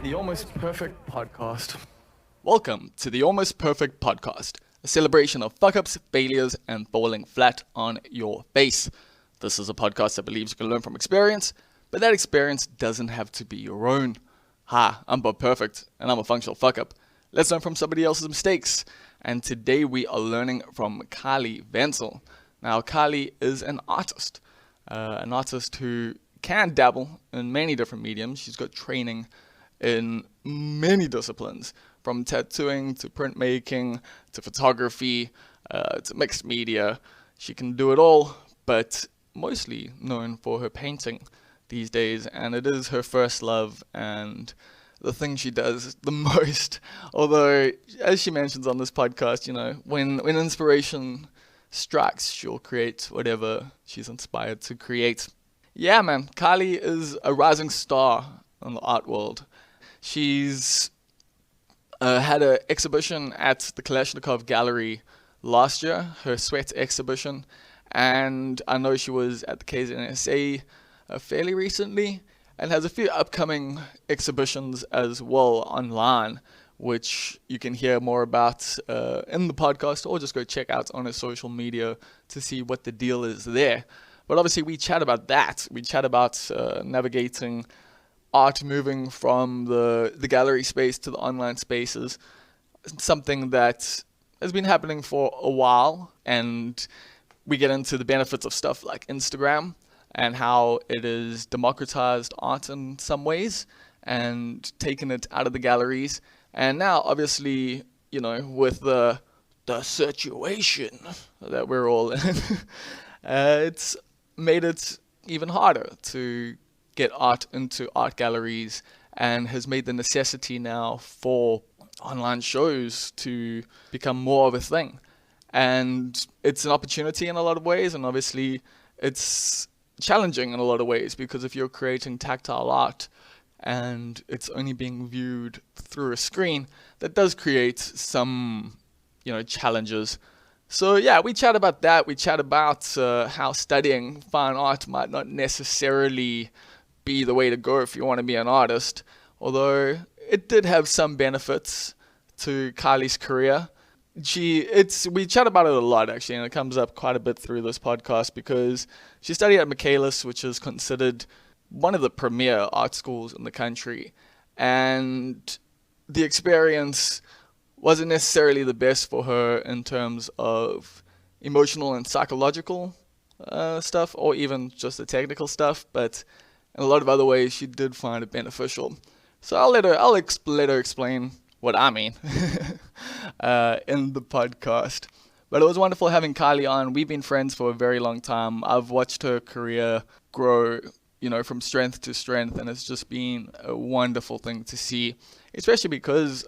The Almost Perfect Podcast. Welcome to the Almost Perfect Podcast, a celebration of fuck-ups, failures, and falling flat on your face. This is a podcast that believes you can learn from experience, but that experience doesn't have to be your own. Hi, I'm Bob Perfect, and I'm a functional fuck-up. Let's learn from somebody else's mistakes. And today we are learning from Kylie Wentzel. Now, Kylie is an artist who can dabble in many different mediums. She's got training in many disciplines, from tattooing to printmaking to photography to mixed media. She can do it all, but mostly known for her painting these days, and it is her first love and the thing she does the most. Although, as she mentions on this podcast, when inspiration strikes, she'll create whatever she's inspired to create. Yeah, man, Kylie is a rising star in the art world. She's had an exhibition at the Kalashnikov Gallery last year, her sweat exhibition, and I know she was at the KZNSA fairly recently, and has a few upcoming exhibitions as well online, which you can hear more about in the podcast, or just go check out on her social media to see what the deal is there. But obviously we chat about that. We chat about navigating art moving from the gallery space to the online spaces, something that has been happening for a while, and we get into the benefits of stuff like Instagram and how it has democratized art in some ways and taken it out of the galleries. And now, obviously, with the situation that we're all in, it's made it even harder to get art into art galleries, and has made the necessity now for online shows to become more of a thing. And it's an opportunity in a lot of ways, and obviously it's challenging in a lot of ways, because if you're creating tactile art and it's only being viewed through a screen, that does create some challenges. So yeah, we chat about that. We chat about how studying fine art might not necessarily be the way to go if you want to be an artist, although it did have some benefits to Kylie's career. We chat about it a lot, actually, and it comes up quite a bit through this podcast, because she studied at Michaelis, which is considered one of the premier art schools in the country, and the experience wasn't necessarily the best for her in terms of emotional and psychological stuff, or even just the technical stuff, but in a lot of other ways she did find it beneficial. So I'll let her explain what I mean in the podcast. But it was wonderful having Kylie on. We've been friends for a very long time. I've watched her career grow, from strength to strength, and it's just been a wonderful thing to see, especially because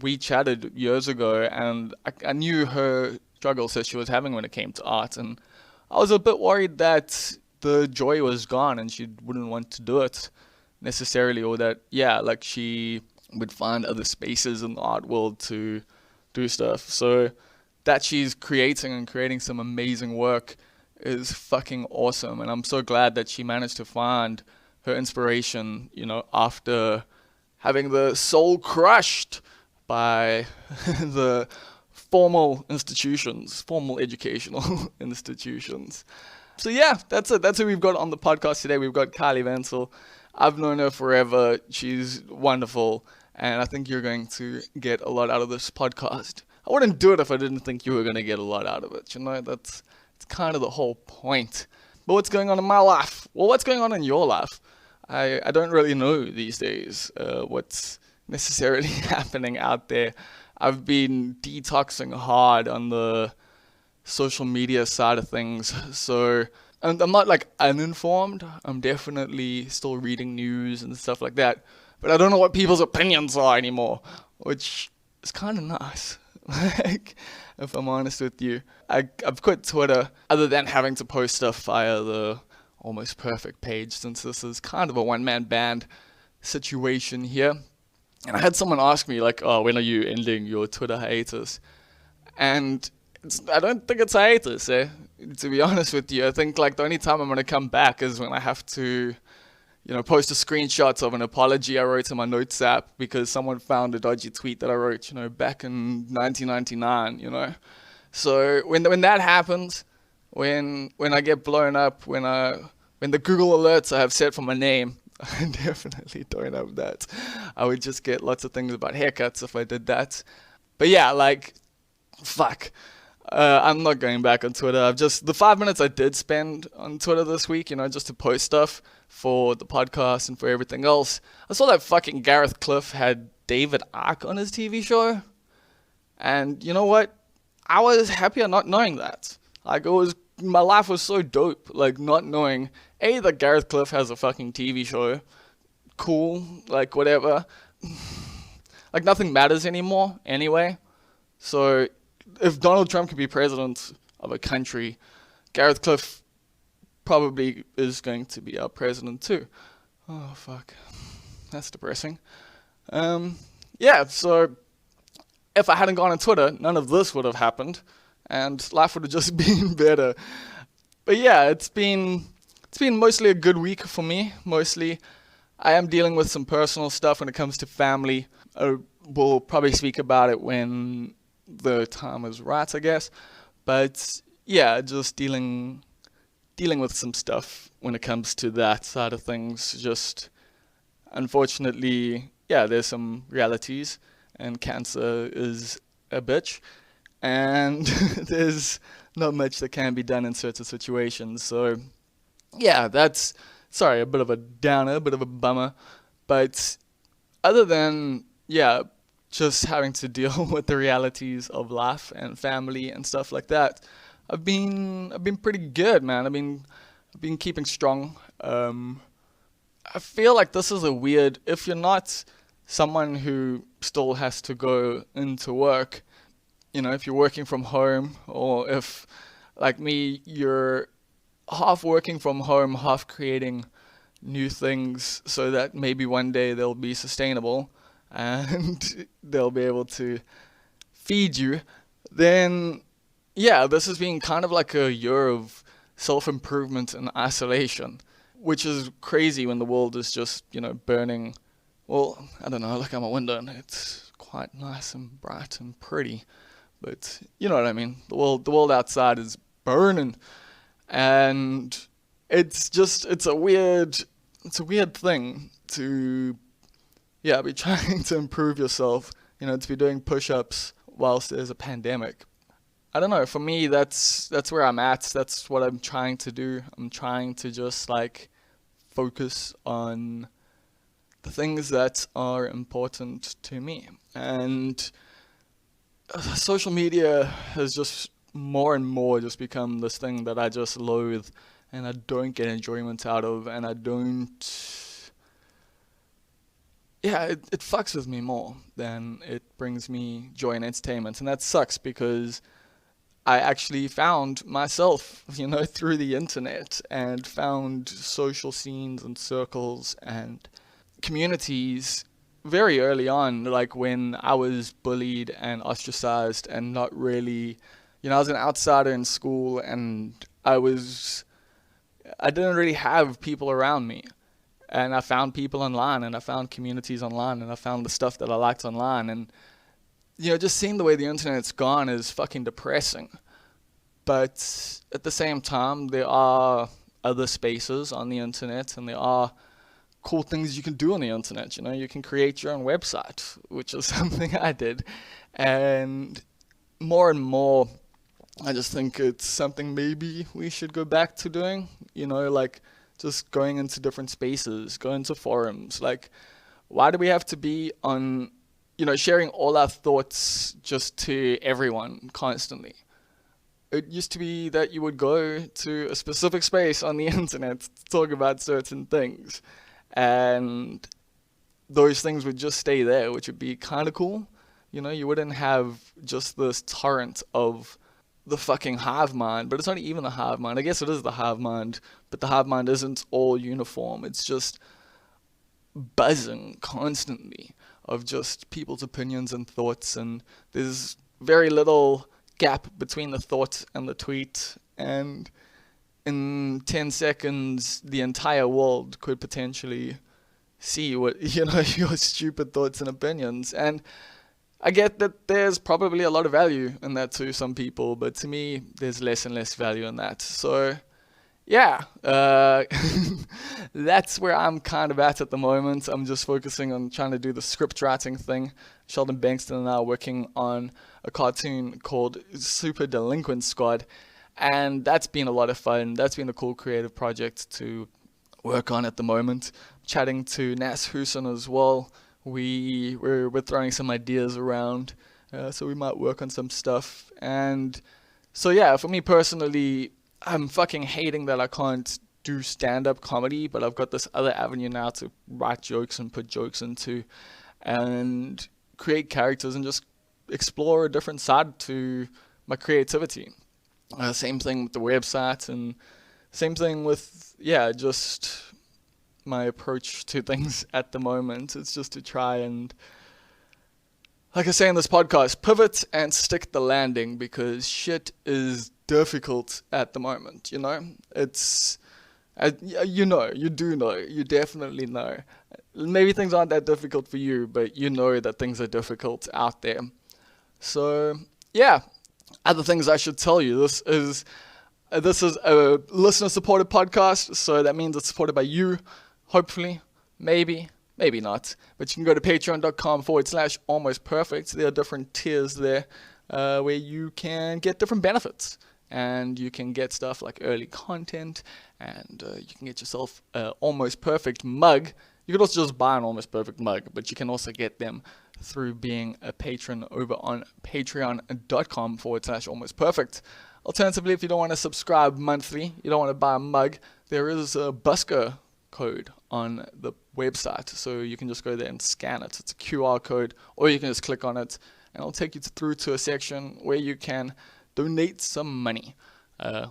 we chatted years ago, and I knew her struggles that she was having when it came to art, and I was a bit worried that the joy was gone and she wouldn't want to do it necessarily, or that she would find other spaces in the art world to do stuff. So that she's creating some amazing work is fucking awesome, and I'm so glad that she managed to find her inspiration, after having the soul crushed by the formal educational institutions. So yeah, that's it. That's who we've got on the podcast today. We've got Kylie Wentzel. I've known her forever. She's wonderful, and I think you're going to get a lot out of this podcast. I wouldn't do it if I didn't think you were going to get a lot out of it. It's kind of the whole point. But what's going on in my life? Well, what's going on in your life? I don't really know these days what's necessarily happening out there. I've been detoxing hard on the social media side of things, so I'm not uninformed. I'm definitely still reading news and stuff like that, but I don't know what people's opinions are anymore, which is kind of nice. If I'm honest with you, I've quit Twitter, other than having to post stuff via the Almost Perfect page, since this is kind of a one-man band situation here. And I had someone ask me when are you ending your Twitter hiatus? And I don't think it's hiatus, to be honest with you. I think the only time I'm going to come back is when I have to post a screenshots of an apology I wrote in my notes app because someone found a dodgy tweet that I wrote, back in 1999, So when that happens, when I get blown up, when the Google alerts I have set for my name, I definitely don't have that. I would just get lots of things about haircuts if I did that. But yeah, fuck. I'm not going back on Twitter. The 5 minutes I did spend on Twitter this week, just to post stuff for the podcast and for everything else. I saw that fucking Gareth Cliff had David Icke on his TV show. And you know what? I was happier not knowing that. My life was so dope, not knowing, A, that Gareth Cliff has a fucking TV show. Cool, whatever. Nothing matters anymore, anyway. So, if Donald Trump can be president of a country, Gareth Cliff probably is going to be our president too. Oh, fuck. That's depressing. Yeah, so if I hadn't gone on Twitter, none of this would have happened, and life would have just been better. But yeah, it's been mostly a good week for me. Mostly, I am dealing with some personal stuff when it comes to family. We'll probably speak about it when the time is right, I guess. But yeah, just dealing with some stuff when it comes to that side of things. Just unfortunately, yeah, there's some realities. And cancer is a bitch, and there's not much that can be done in certain situations. So, yeah, that's, sorry, a bit of a downer, a bit of a bummer. But other than, yeah, just having to deal with the realities of life and family and stuff like that, I've been pretty good, man. I've been keeping strong. I feel like this is a weird, if you're not someone who still has to go into work, if you're working from home, or if, like me, you're half working from home, half creating new things so that maybe one day they'll be sustainable and they'll be able to feed you, then yeah, this has been kind of like a year of self-improvement and isolation, which is crazy when the world is just, burning. Well, I don't know, look out my window and it's quite nice and bright and pretty, but you know what I mean. The world outside is burning, and it's a weird thing to, yeah, be trying to improve yourself, to be doing push-ups whilst there's a pandemic. I don't know, for me, that's where I'm at. That's what I'm trying to do. I'm trying to just focus on the things that are important to me. And social media has just more and more just become this thing that I just loathe and I don't get enjoyment out of, and I don't, yeah, it fucks with me more than it brings me joy and entertainment. And that sucks because I actually found myself, through the internet, and found social scenes and circles and communities very early on, when I was bullied and ostracized and not really, I was an outsider in school, and I didn't really have people around me. And I found people online, and I found communities online, and I found the stuff that I liked online. And, just seeing the way the internet's gone is fucking depressing. But at the same time, there are other spaces on the internet, and there are cool things you can do on the internet. You can create your own website, which is something I did. And more, I just think it's something maybe we should go back to doing, just going into different spaces, going to forums. Why do we have to be on, sharing all our thoughts just to everyone constantly? It used to be that you would go to a specific space on the internet to talk about certain things, and those things would just stay there, which would be kind of cool. You wouldn't have just this torrent of the fucking hive mind, but it's not even the hive mind. I guess it is the hive mind, but the hive mind isn't all uniform. It's just buzzing constantly of just people's opinions and thoughts, and there's very little gap between the thought and the tweet, and in 10 seconds, the entire world could potentially see what, your stupid thoughts and opinions. And I get that there's probably a lot of value in that to some people, but to me, there's less and less value in that. So, yeah, that's where I'm kind of at the moment. I'm just focusing on trying to do the script writing thing. Sheldon Bankston and I are working on a cartoon called Super Delinquent Squad, and that's been a lot of fun. That's been a cool creative project to work on at the moment. Chatting to Nas Hussein as well. We're throwing some ideas around, so we might work on some stuff. And so yeah, for me personally, I'm fucking hating that I can't do stand-up comedy, but I've got this other avenue now to write jokes and put jokes into, and create characters and just explore a different side to my creativity. Same thing with the website, and same thing with just my approach to things at the moment. It's just to try and, like I say in this podcast, pivot and stick the landing, because shit is difficult at the moment. It's you definitely know. Maybe things aren't that difficult for you, but you know that things are difficult out there. So yeah, other things I should tell you. This is a listener supported podcast, so that means it's supported by you. Hopefully, maybe not. But you can go to patreon.com/almostperfect. There are different tiers there where you can get different benefits. And you can get stuff like early content, and you can get yourself an Almost Perfect mug. You could also just buy an Almost Perfect mug, but you can also get them through being a patron over on patreon.com/almostperfect. Alternatively, if you don't want to subscribe monthly, you don't want to buy a mug, there is a busker code on the website, so you can just go there and scan it. It's a QR code, or you can just click on it and it'll take you through to a section where you can donate some money,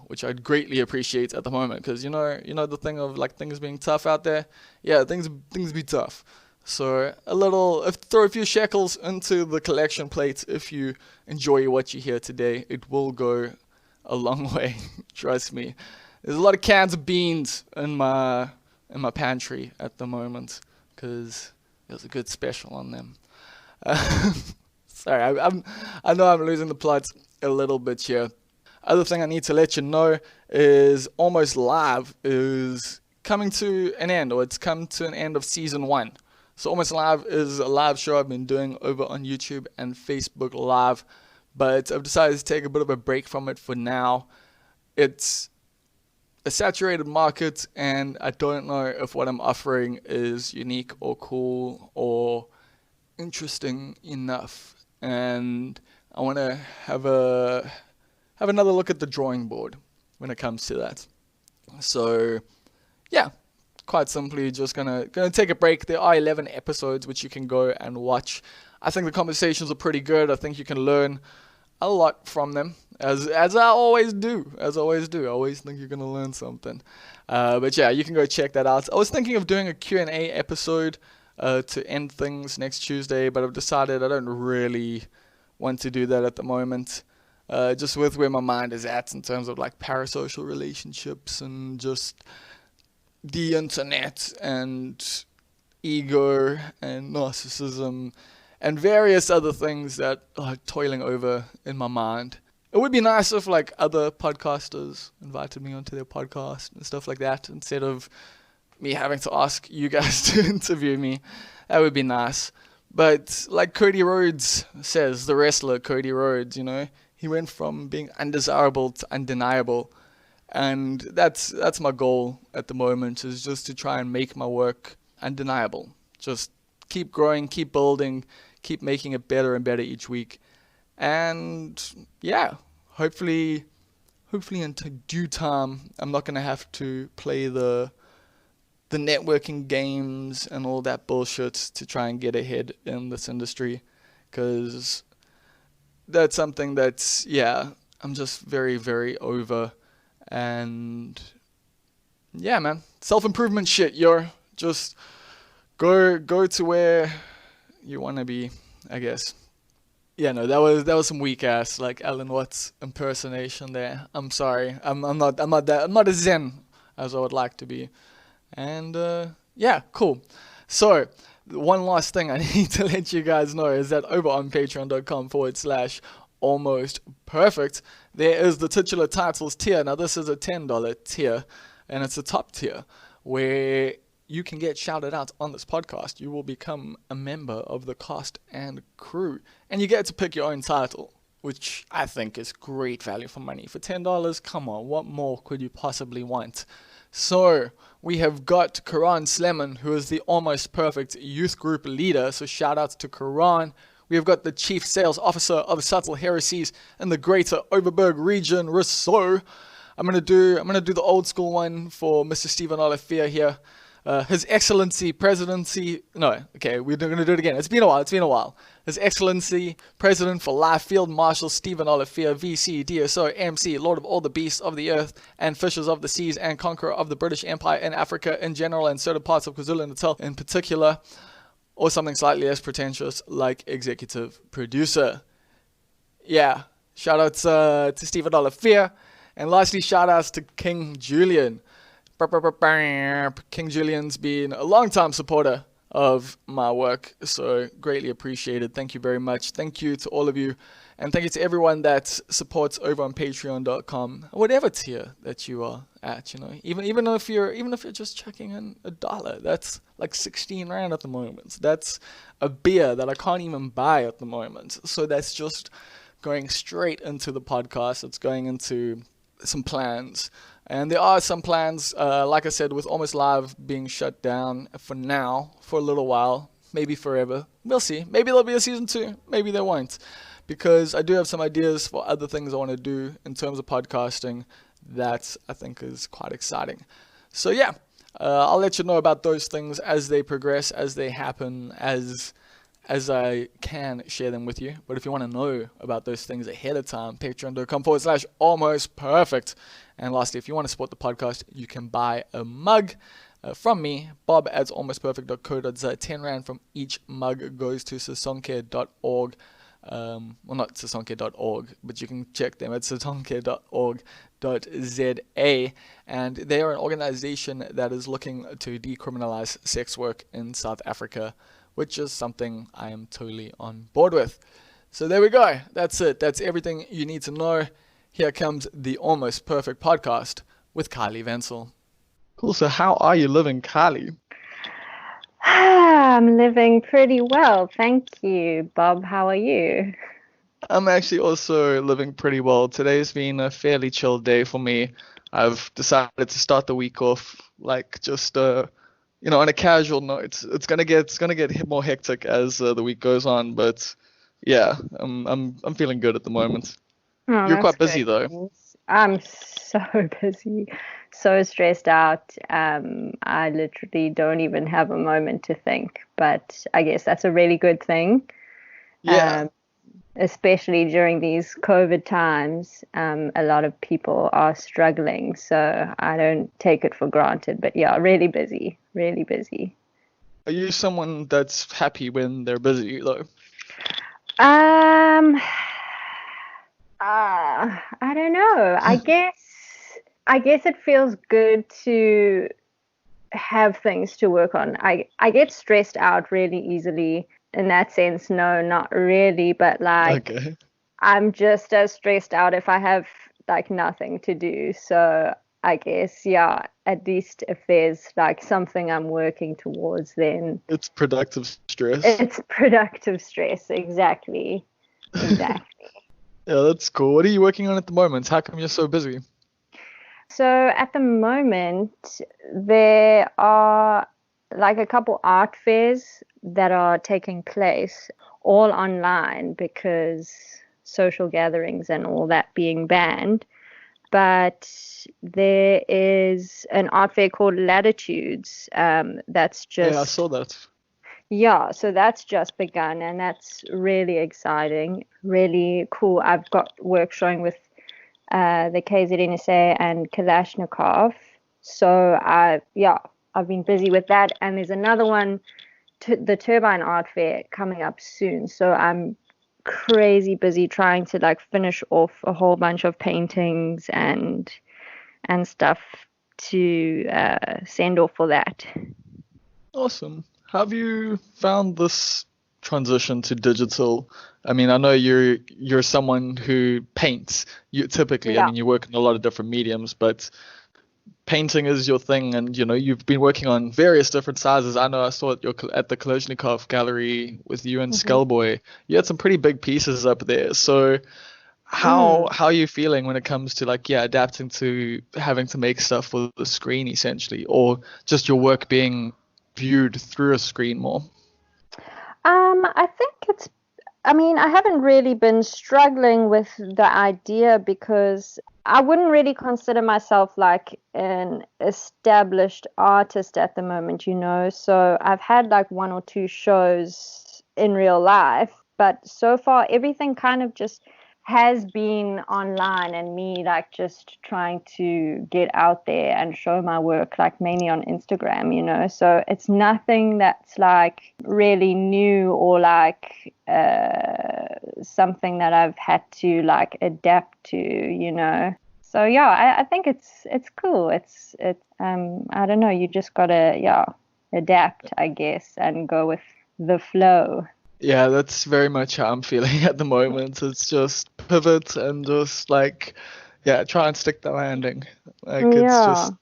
which I'd greatly appreciate at the moment, because you know the thing of like things being tough out there. Yeah, things be tough. So throw a few shekels into the collection plate if you enjoy what you hear today. It will go a long way. Trust me. There's a lot of cans of beans in my pantry at the moment, because there's a good special on them. Sorry, I know I'm losing the plot a little bit here. Other thing I need to let you know is Almost Live is coming to an end, or it's come to an end of season 1. So Almost Live is a live show I've been doing over on YouTube and Facebook Live, but I've decided to take a bit of a break from it for now. It's a saturated market, and I don't know if what I'm offering is unique or cool or interesting enough. And I want to have another look at the drawing board when it comes to that. So yeah, quite simply just gonna take a break. There are 11 episodes which you can go and watch. I think the conversations are pretty good. I think you can learn a lot from them, as I always do. I always think you're gonna learn something. But yeah, you can go check that out. I was thinking of doing a Q&A episode to end things next Tuesday, but I've decided I don't really want to do that at the moment. Just with where my mind is at in terms of like parasocial relationships and just the internet and ego and narcissism and various other things that are toiling over in my mind. It would be nice if like other podcasters invited me onto their podcast and stuff like that, instead of me having to ask you guys to interview me. That would be nice. But like Cody Rhodes says, the wrestler Cody Rhodes, he went from being undesirable to undeniable. And that's my goal at the moment, is just to try and make my work undeniable. Just keep growing, keep building, keep making it better and better each week. And yeah, hopefully in due time, I'm not going to have to play the networking games and all that bullshit to try and get ahead in this industry, because that's something that's, I'm just very, very over. And yeah, man, self-improvement shit, just go to where you want to be, I guess. Yeah, no, that was some weak ass like Alan Watts impersonation there. I'm sorry. I'm not as zen as I would like to be. And yeah, cool. So one last thing I need to let you guys know is that over on patreon.com/almost perfect, there is the titular titles tier. Now this is a $10 tier, and it's a top tier where you can get shouted out on this podcast. You will become a member of the cast and crew, and you get to pick your own title, which I think is great value for money. For $10, come on, what more could you possibly want? So we have got Karan Sleman, who is the almost perfect youth group leader. So shout outs to Karan. We have got the chief sales officer of Subtle Heresies in the greater Overberg region, Rousseau. I'm gonna do the old school one for Mr. Stephen Olafia here. His Excellency Presidency, no, okay, we're going to do it again. It's been a while. His Excellency President for Life Field Marshal Stephen Olafia, VC, DSO, MC, Lord of all the beasts of the earth and fishes of the seas and conqueror of the British Empire in Africa in general and certain parts of KwaZulu-Natal in particular, or something slightly less pretentious like executive producer. Yeah, shout outs to Stephen Olafia. And lastly, shout outs to King Julian. King Julian's been a long-time supporter of my work, so greatly appreciated. Thank you very much. Thank you to all of you, and thank you to everyone that supports over on patreon.com, whatever tier that you are at, even if you're just chucking in $1, that's like 16 rand at the moment. That's a beer that I can't even buy at the moment. So that's just going straight into the podcast. It's going into some plans. And there are some plans, like I said, with Almost Live being shut down for now, for a little while, maybe forever. We'll see. Maybe there'll be a season 2. Maybe there won't. Because I do have some ideas for other things I want to do in terms of podcasting that I think is quite exciting. So yeah, I'll let you know about those things as they progress, as they happen, as I can share them with you. But if you want to know about those things ahead of time, patreon.com/almost perfect. And lastly, if you want to support the podcast, you can buy a mug from me, Bob at almostperfect.co.za. 10 Rand from each mug goes to sasonke.org. Well, not sasonke.org, but you can check them at sasonke.org.za. And they are an organization that is looking to decriminalize sex work in South Africa, which is something I am totally on board with. So there we go. That's it. That's everything you need to know. Here comes the Almost Perfect Podcast with Kylie Wentzel. Cool. So how are you living, Kylie? I'm living pretty well. Thank you, Bob. How are you? I'm actually also living pretty well. Today's been a fairly chill day for me. I've decided to start the week off like just on a casual note. It's gonna get more hectic as the week goes on, but yeah, I'm feeling good at the moment. Oh, You're quite busy though. I'm so busy, so stressed out. I literally don't even have a moment to think, but I guess that's a really good thing. Yeah. Especially during these COVID times, a lot of people are struggling, so I don't take it for granted. But yeah, really busy, really busy. Are you someone that's happy when they're busy though? I don't know. I guess it feels good to have things to work on. I get stressed out really easily. In that sense, no, not really. But like, Okay. I'm just as stressed out if I have like nothing to do. So I guess, yeah, at least if there's like something I'm working towards, then It's productive stress. it's productive stress. Exactly. Yeah, that's cool. What are you working on at the moment? How come you're so busy? So at the moment, there are like a couple art fairs that are taking place all online because social gatherings and all that being banned. But there is an art fair called Latitudes. That's just... Yeah, I saw that. Yeah, so that's just begun, and that's really exciting, really cool. I've got work showing with the KZNSA and Kalashnikov. So I've been busy with that, and there's another one, the Turbine Art Fair, coming up soon. So I'm crazy busy trying to like finish off a whole bunch of paintings and stuff to send off for that. Awesome. Have you found this transition to digital? I mean, I know you're someone who paints. You typically, I Yeah. mean, you work in a lot of different mediums, but painting is your thing, and you've been working on various different sizes. I know I saw at the Kolozhnikov gallery with you and Hmm. Skullboy. You had some pretty big pieces up there. So how are you feeling when it comes to like adapting to having to make stuff for the screen essentially, or just your work being viewed through a screen more? I think I mean, I haven't really been struggling with the idea because I wouldn't really consider myself like an established artist at the moment, you know. So I've had like one or two shows in real life, but so far everything kind of just has been online and me like just trying to get out there and show my work like mainly on Instagram, you know. So it's nothing that's like really new or like something that I've had to like adapt to, you know. So yeah, I think it's cool. It's I don't know, you just gotta adapt, I guess, and go with the flow. Yeah, that's very much how I'm feeling at the moment. It's just pivot and just like, try and stick the landing. Like it's Yeah. just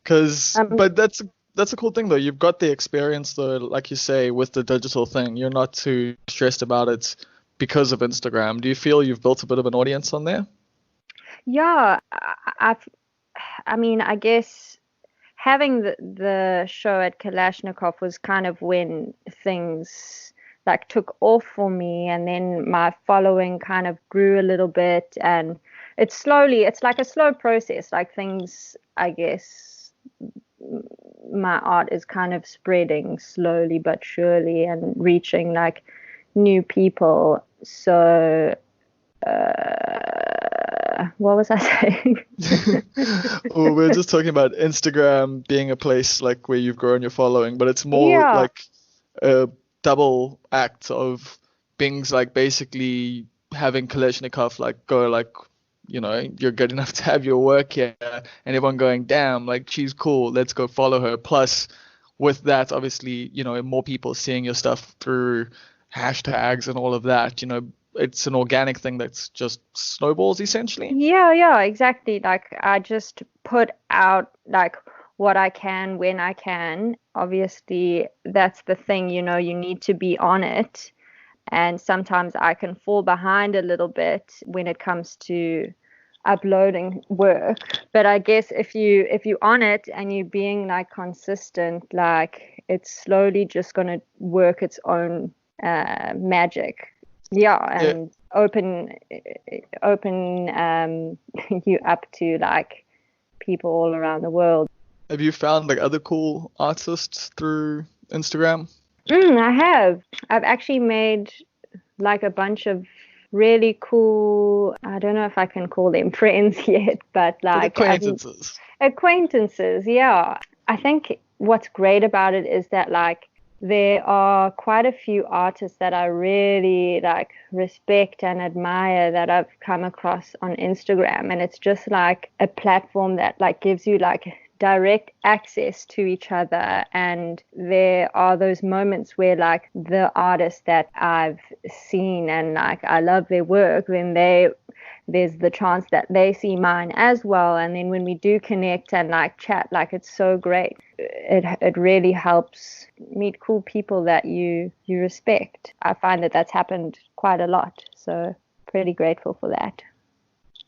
because, Um, but that's a cool thing though. You've got the experience though, like you say, with the digital thing. You're not too stressed about it because of Instagram. Do you feel you've built a bit of an audience on there? yeah, I mean, I guess having the show at Kalashnikov was kind of when things like took off for me, and then my following kind of grew a little bit, and it's like a slow process. Like things, I guess, my art is kind of spreading slowly but surely and reaching like new people. So, what was I saying? Well, we're just talking about Instagram being a place like where you've grown your following, but it's more Yeah. like a double act of things like basically having Kalashnikov like go like, you're good enough to have your work here, and everyone going, damn, like she's cool, let's go follow her. Plus, with that, obviously, more people seeing your stuff through hashtags and all of that, it's an organic thing that's just snowballs essentially. Yeah, exactly. Like I just put out like what I can when I can. Obviously, that's the thing, you know, you need to be on it. And sometimes I can fall behind a little bit when it comes to uploading work. But I guess if you're on it and you're being like consistent, like it's slowly just gonna work its own magic. Yeah, Yeah. and open you up to like people all around the world. Have you found like other cool artists through Instagram? I have. I've actually made like a bunch of really cool, I don't know if I can call them friends yet, but Like like I've acquaintances. acquaintances. Yeah. I think what's great about it is that like there are quite a few artists that I really like respect and admire that I've come across on Instagram, and it's just like a platform that like gives you like direct access to each other. And there are those moments where like the artists that I've seen and like I love their work, then there's the chance that they see mine as well, and then when we do connect and like chat, like it's so great. It really helps meet cool people that you respect. I find that that's happened quite a lot, so pretty grateful for that.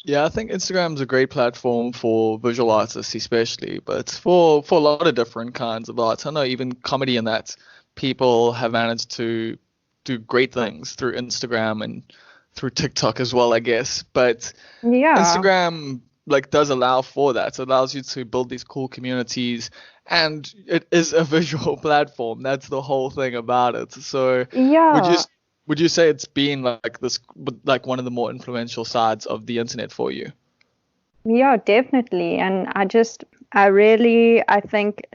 Yeah, I think Instagram's a great platform for visual artists, especially, but for a lot of different kinds of art. I know even comedy and that people have managed to do great things through Instagram and through TikTok as well, I guess. But Yeah. Instagram like does allow for that. It allows you to build these cool communities, and it is a visual platform. That's the whole thing about it. So would you Yeah. would you say it's been like this, like one of the more influential sides of the internet for you? Yeah, definitely. And I really, I think,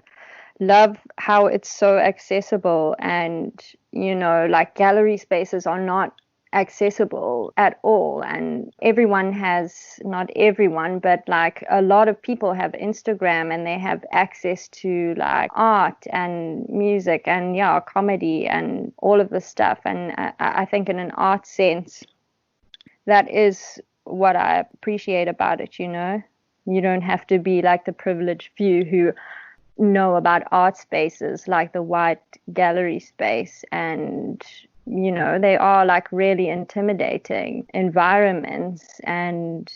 love how it's so accessible. And, you know, like gallery spaces are not accessible at all. And everyone has, not everyone, but like a lot of people have Instagram and they have access to like art and music and comedy and all of this stuff. And I think in an art sense, that is what I appreciate about it, you know. You don't have to be like the privileged few who know about art spaces like the white gallery space, and you know, they are like really intimidating environments, and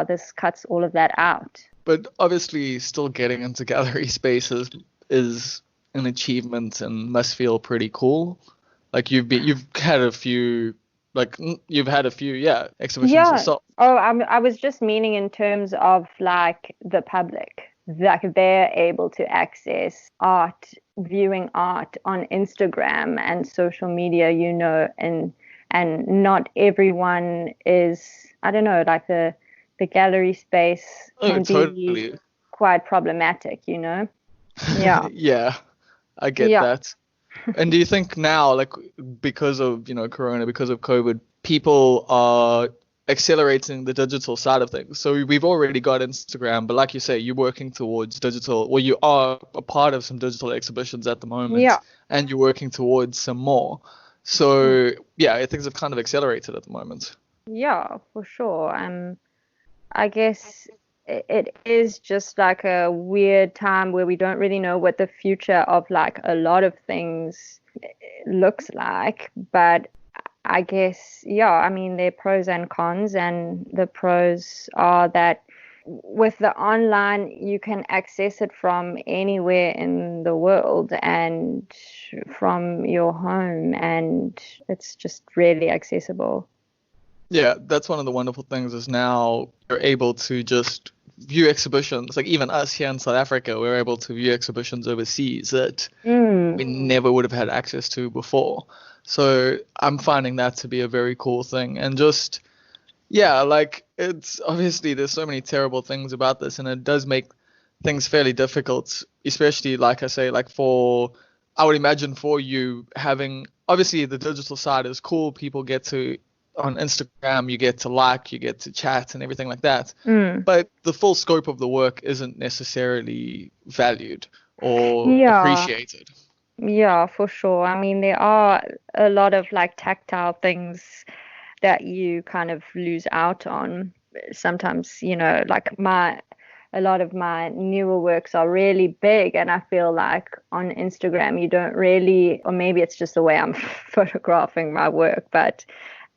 this cuts all of that out. But obviously still getting into gallery spaces is an achievement and must feel pretty cool. Like you've had a few exhibitions yourself. Oh, I was just meaning in terms of like the public, like they're able to access art, viewing art on Instagram and social media, you know, and not everyone is, I don't know, like the gallery space can be quite problematic, you know. Yeah. Yeah, I get that. And do you think now, like, because of, you know, Corona, because of COVID, people are accelerating the digital side of things? So we've already got Instagram, but like you say, you're working towards digital, well, you are a part of some digital exhibitions at the moment, and you're working towards some more. So things have kind of accelerated at the moment. Yeah, for sure. I guess it is just like a weird time where we don't really know what the future of like a lot of things looks like. But I guess, I mean, there are pros and cons, and the pros are that with the online, you can access it from anywhere in the world and from your home, and it's just really accessible. Yeah, that's one of the wonderful things is now you're able to just view exhibitions. Like even us here in South Africa, we're able to view exhibitions overseas that we never would have had access to before. So I'm finding that to be a very cool thing. And just, like it's obviously there's so many terrible things about this, and it does make things fairly difficult, especially like I say, like I would imagine for you having, obviously the digital side is cool. People get to, on Instagram, you get to like, you get to chat and everything like that. But the full scope of the work isn't necessarily valued or appreciated. Yeah, for sure. I mean, there are a lot of like tactile things that you kind of lose out on. Sometimes, you know, like a lot of my newer works are really big, and I feel like on Instagram you don't really, or maybe it's just the way I'm photographing my work, but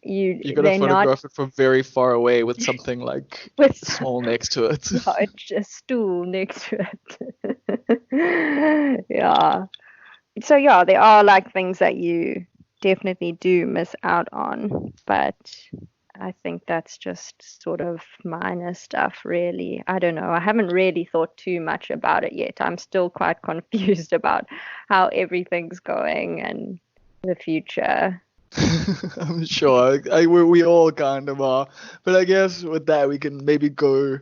you gotta photograph it from very far away with something like small next to it. It's a stool next to it. So there are like things that you definitely do miss out on, but I think that's just sort of minor stuff, really. I don't know. I haven't really thought too much about it yet. I'm still quite confused about how everything's going and the future. I'm sure. We all kind of are. But I guess with that, we can maybe go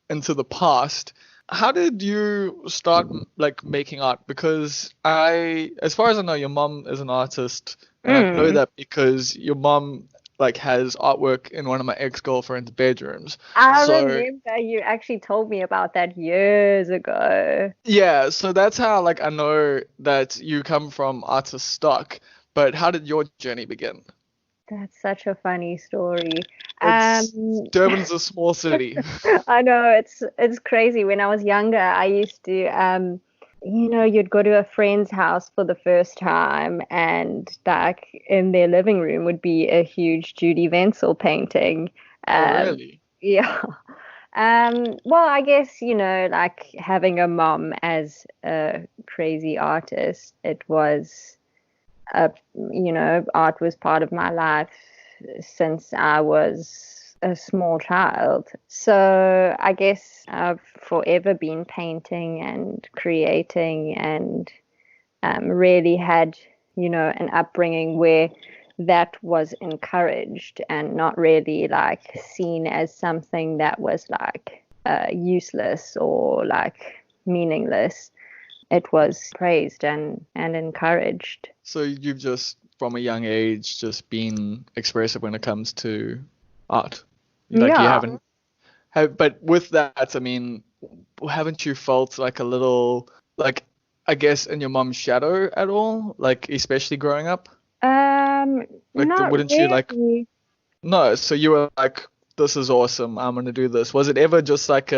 into the past. How did you start like making art? Because as far as I know, your mom is an artist. And I know that because your mom like has artwork in one of my ex-girlfriend's bedrooms. I remember you actually told me about that years ago. Yeah, so that's how like I know that you come from artist stock. But how did your journey begin? That's such a funny story. Durban's a small city. I know, it's crazy. When I was younger, I used to, you'd go to a friend's house for the first time, and like in their living room would be a huge Judy Wentzel painting. Oh, really? Yeah. Well, I guess, like having a mom as a crazy artist, it was art was part of my life since I was a small child. So I guess I've forever been painting and creating, and really had, an upbringing where that was encouraged and not really like seen as something that was like useless or like meaningless. It was praised and encouraged. So you've just from a young age just been expressive when it comes to art? Like you Yeah. but with that, I mean, haven't you felt like a little, like, I guess, in your mom's shadow at all? Like, especially growing up? Like, Not wouldn't you like, really. no, so you were like, this is awesome, I'm gonna do this. Was it ever just like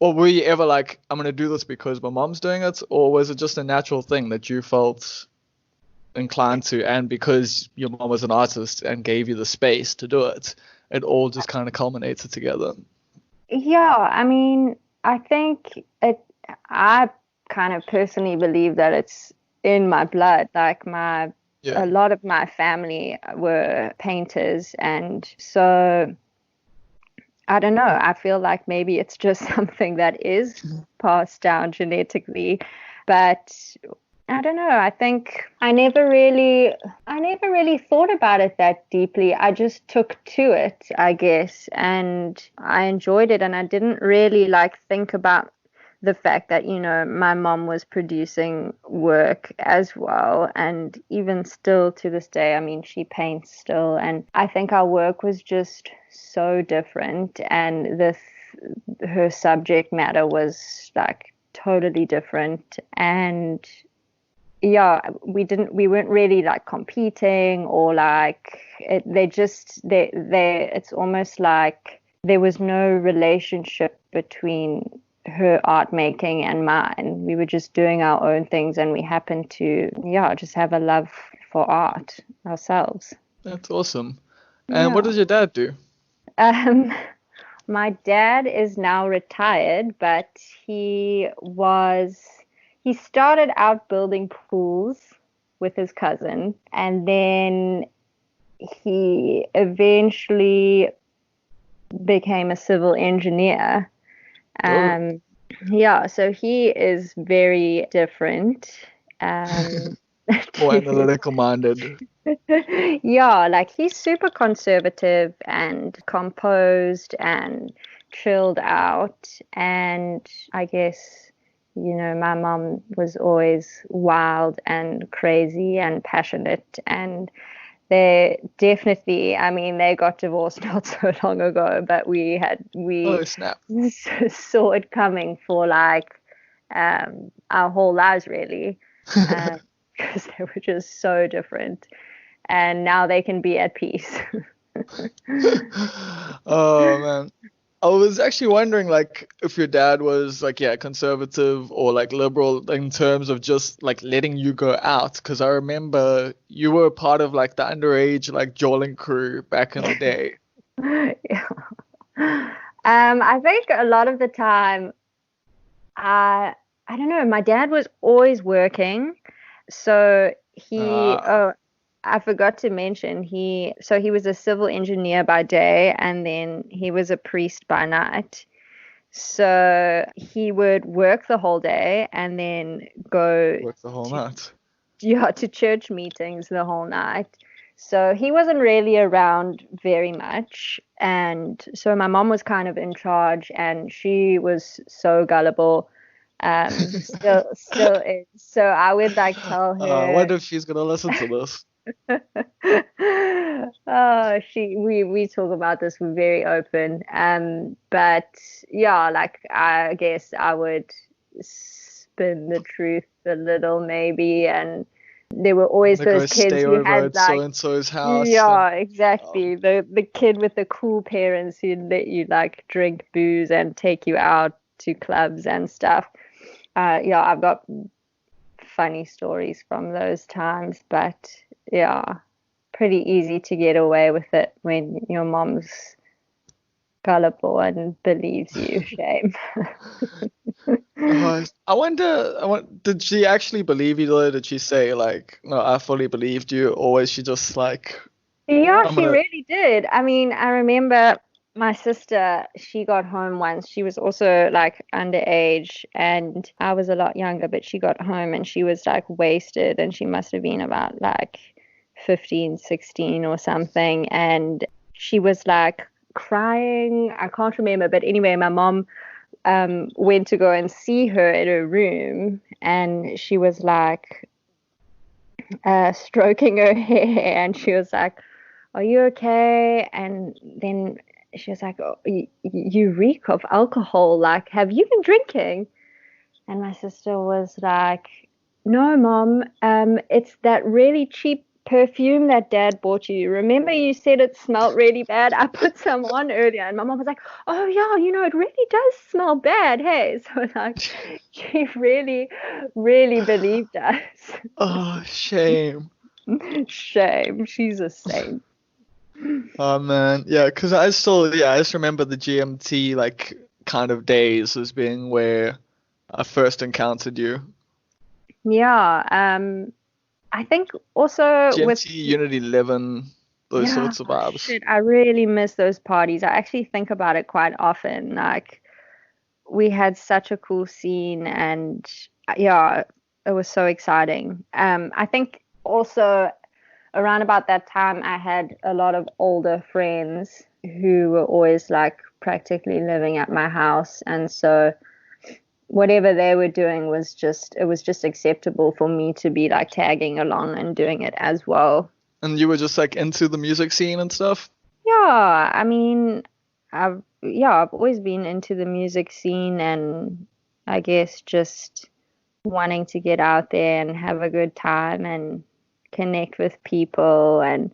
or were you ever like, I'm gonna do this because my mom's doing it? Or was it just a natural thing that you felt inclined to, and because your mom was an artist and gave you the space to do it, it all just kind of culminated together? Yeah, I mean, I think I kind of personally believe that it's in my blood. Like Yeah. a lot of my family were painters, and so I don't know. I feel like maybe it's just something that is passed down genetically, but I don't know. I think I never really thought about it that deeply. I just took to it, I guess, and I enjoyed it, and I didn't really like think about the fact that, my mom was producing work as well. And even still to this day, I mean, she paints still, and I think our work was just so different, and her subject matter was like totally different. And yeah, we weren't really like competing or like it's almost like there was no relationship between her art making and mine. We were just doing our own things, and we happened to, yeah, just have a love for art ourselves. That's awesome. And what Yeah. does your dad do? Um, my dad is now retired, but he started out building pools with his cousin, and then he eventually became a civil engineer. Oh, Um, yeah, so he is very different. Um, more to analytical minded. Yeah, like he's super conservative and composed and chilled out. And I guess, my mom was always wild and crazy and passionate. And they definitely, I mean, they got divorced not so long ago, but we Oh, snap. saw it coming for like our whole lives, really, because they were just so different, and now they can be at peace. Oh, man. I was actually wondering, like, if your dad was like, yeah, conservative or like liberal in terms of just like letting you go out. Because I remember you were part of like the underage like jawling crew back in the day. Yeah. I think a lot of the time, I don't know. My dad was always working, so Ah, I forgot to mention he was a civil engineer by day, and then he was a priest by night. So he would work the whole day and then go worked the whole to night. yeah, to church meetings the whole night. So he wasn't really around very much. And so my mom was kind of in charge, and she was so gullible. Still is. So I would like tell I her, wonder if she's gonna listen to this. oh, we talk about this. We're very open. But yeah, like I guess I would spin the truth a little maybe, and there were I'm always gonna go those kids stay who over had at so like, and so's house. yeah, And exactly, the kid with the cool parents who let you like drink booze and take you out to clubs and stuff. Yeah, I've got funny stories from those times, but yeah, pretty easy to get away with it when your mom's gullible and believes you. Shame. did she actually believe you though? Did she say like, no, I fully believed you, or was she just like, Yeah, I'm she gonna, really did. I mean, I remember my sister, she got home once. She was also like underage, and I was a lot younger, but she got home and she was like wasted, and she must have been about like 15, 16 or something. And she was like crying. I can't remember, but anyway, my mom went to go and see her in her room, and she was like, stroking her hair, and she was like, "Are you okay?" And then she was like, "Oh, you reek of alcohol. Like, have you been drinking?" And my sister was like, "No, Mom, it's that really cheap perfume that Dad bought you. Remember you said it smelled really bad? I put some on earlier." And my mom was like, "Oh, yeah, it really does smell bad, hey?" So, like, she really, really believed us. Oh, shame. Shame. She's a saint. Oh man, yeah, because I just remember the GMT like kind of days as being where I first encountered you. Yeah. I think also with, GMT, Unity 11, those yeah, sorts of vibes. shit, I really miss those parties. I actually think about it quite often. Like, we had such a cool scene, and yeah, it was so exciting. I think also around about that time, I had a lot of older friends who were always like practically living at my house, and so whatever they were doing was just it was just acceptable for me to be like tagging along and doing it as well. And you were just like into the music scene and stuff? Yeah, I mean, I've always been into the music scene, and I guess just wanting to get out there and have a good time and connect with people and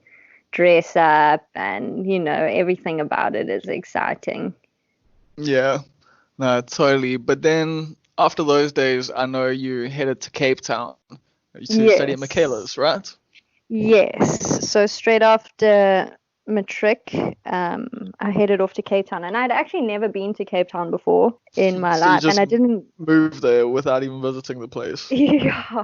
dress up, and everything about it is exciting. Yeah, no, totally. But then after those days, I know you headed to Cape Town to study at Yes. Michaela's, right? Yes. So straight after matric, I headed off to Cape Town, and I'd actually never been to Cape Town before in my So you life, and just I didn't. moved there without even visiting the place. Yeah.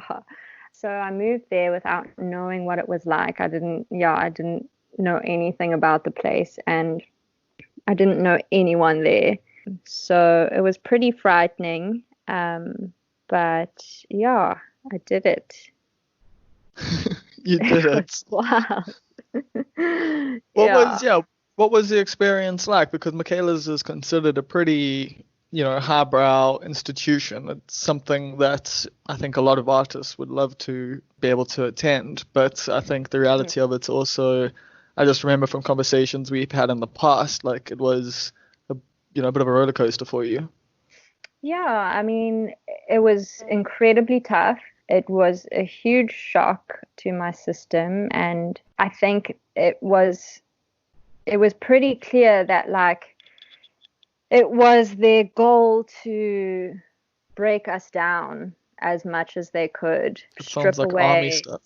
So I moved there without knowing what it was like. I didn't know anything about the place, and I didn't know anyone there. So it was pretty frightening. But yeah, I did it. You did It it. was wild. What Yeah. was yeah, what was the experience like? Because Michaela's is considered a pretty, highbrow institution. It's something that I think a lot of artists would love to be able to attend. But I think the reality of it's also, I just remember from conversations we've had in the past, like it was a bit of a roller coaster for you. Yeah, I mean, it was incredibly tough. It was a huge shock to my system, and I think it was pretty clear that like it was their goal to break us down as much as they could, It sounds strip like army away. stuff.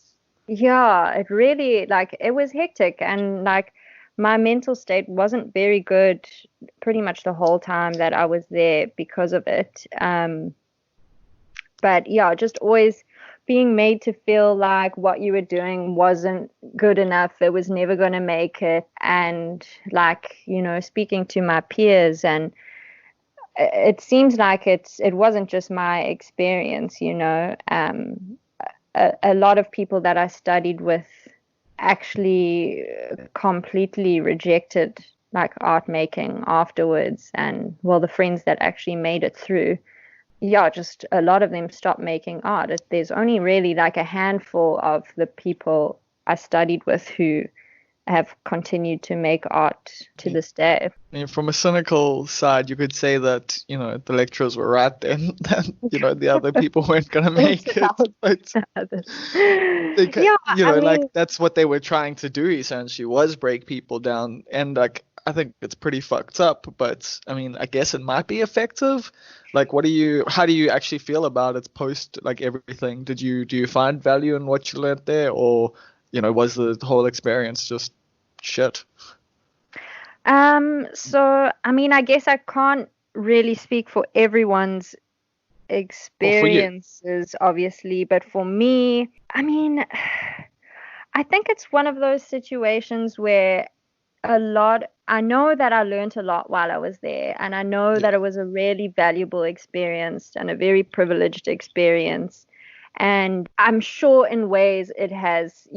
Yeah, it really like it was hectic, and like my mental state wasn't very good pretty much the whole time that I was there because of it. But yeah, just always being made to feel like what you were doing wasn't good enough, it was never going to make it, and like, speaking to my peers, and it seems like it wasn't just my experience. A lot of people that I studied with actually completely rejected like art making afterwards, and well, the friends that actually made it through, yeah, just a lot of them stopped making art. There's only really like a handful of the people I studied with who have continued to make art to this day. I mean, from a cynical side, you could say that, the lecturers were right then, that, the other people weren't going to It's make it. about But others. they, Yeah, I like mean, that's what they were trying to do essentially was break people down. And like, I think it's pretty fucked up, but I mean, I guess it might be effective. Like, how do you actually feel about it post like everything? Do you find value in what you learned there, or, was the whole experience just shit? so I mean, I guess I can't really speak for everyone's Or for you? experiences, obviously, but for me, I mean, I think it's one of those situations where I know that I learned a lot while I was there, and I know Yeah. that it was a really valuable experience and a very privileged experience. And I'm sure in ways it has,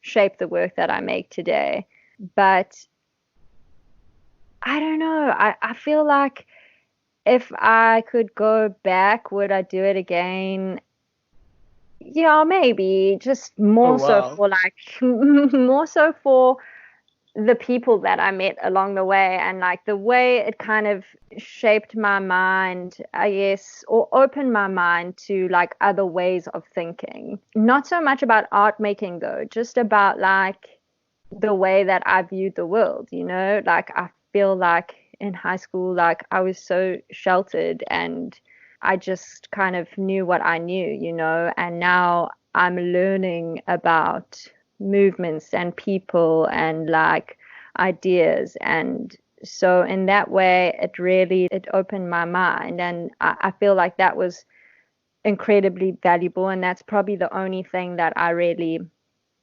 shaped the work that I make today. But I don't know. I feel like if I could go back, would I do it again? Yeah, maybe just Oh more so wow. for like more so for the people that I met along the way, and like the way it kind of shaped my mind, I guess, or opened my mind to like other ways of thinking. Not so much about art making though, just about like the way that I viewed the world, Like I feel like in high school, like I was so sheltered and I just kind of knew what I knew, and now I'm learning about movements and people and like ideas. And so in that way, it opened my mind. And I feel like that was incredibly valuable. And that's probably the only thing that I really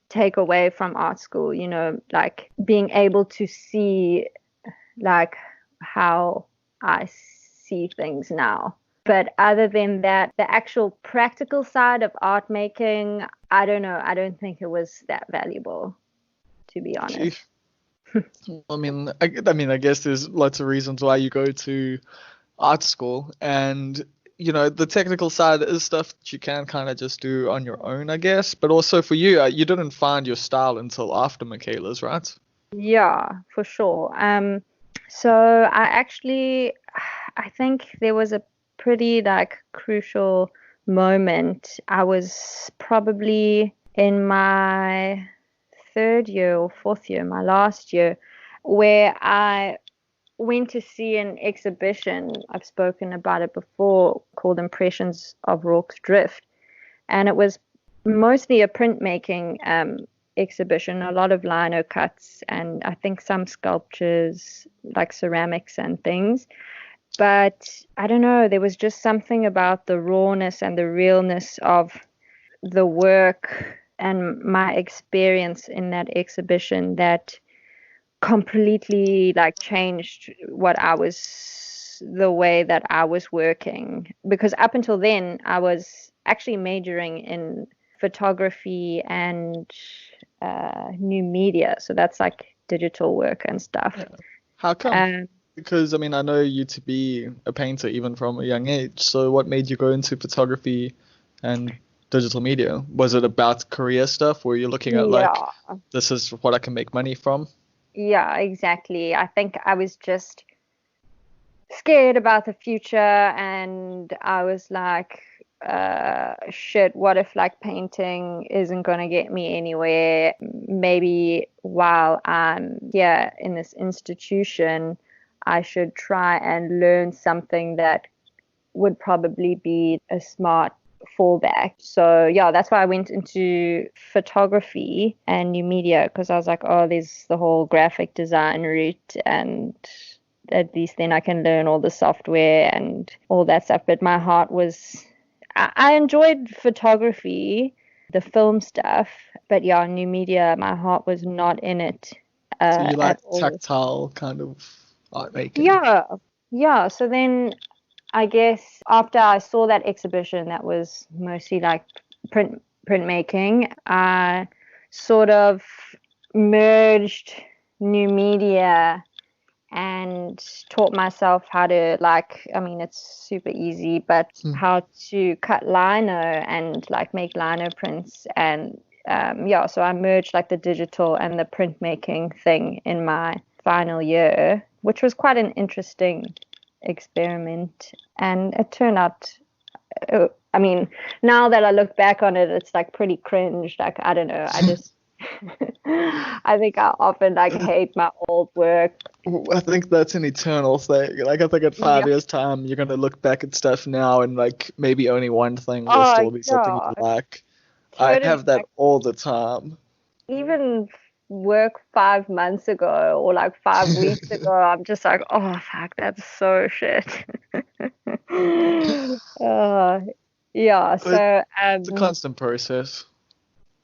take away from art school, like being able to see like how I see things now. But other than that, the actual practical side of art making, I don't know. I don't think it was that valuable, to be Gee. honest. I guess there's lots of reasons why you go to art school, and the technical side is stuff that you can kind of just do on your own, I guess. But also for you, you didn't find your style until after Michaela's, right? Yeah, for sure. So I think there was a pretty like crucial moment. I was probably in my third year or fourth year, my last year, where I went to see an exhibition. I've spoken about it before, called Impressions of Rorke's Drift, and it was mostly a printmaking exhibition, a lot of lino cuts, and I think some sculptures like ceramics and things. But I don't know, there was just something about the rawness and the realness of the work and my experience in that exhibition that completely like changed the way that I was working, because up until then I was actually majoring in photography and new media, so that's like digital work and stuff. Yeah. How come? um Because I know you to be a painter even from a young age. So what made you go into photography and digital media? Was it about career stuff? Were you looking at like, yeah, this is what I can make money from? yeah, exactly. I think I was just scared about the future, and I was like, shit, what if like painting isn't going to get me anywhere? Maybe while I'm here in this institution, I should try and learn something that would probably be a smart fallback. So yeah, that's why I went into photography and new media, because I was like, oh, there's the whole graphic design route, and at least then I can learn all the software and all that stuff. But my heart was, I enjoyed photography, the film stuff, but yeah, new media, my heart was not in it So you like at all. tactile kind of art making? Yeah, yeah. So then I guess after I saw that exhibition that was mostly like printmaking, I sort of merged new media and taught myself how to like, I mean, it's super easy, but Hmm. how to cut lino and like make lino prints. And yeah, so I merged like the digital and the printmaking thing in my final year, which was quite an interesting experiment. And it turned out, I mean, now that I look back on it, it's like pretty cringe. Like, I don't know, I just, I think I often like hate my old work. I think that's an eternal thing. Like I think at Yeah. 5 years time, you're gonna look back at stuff now and like maybe only one thing will Oh, still be something yeah, you like. I totally. have that Like all the time. even work 5 months ago or like 5 weeks ago, I'm just like, oh fuck, that's so shit. uh, yeah, But so it's a constant process.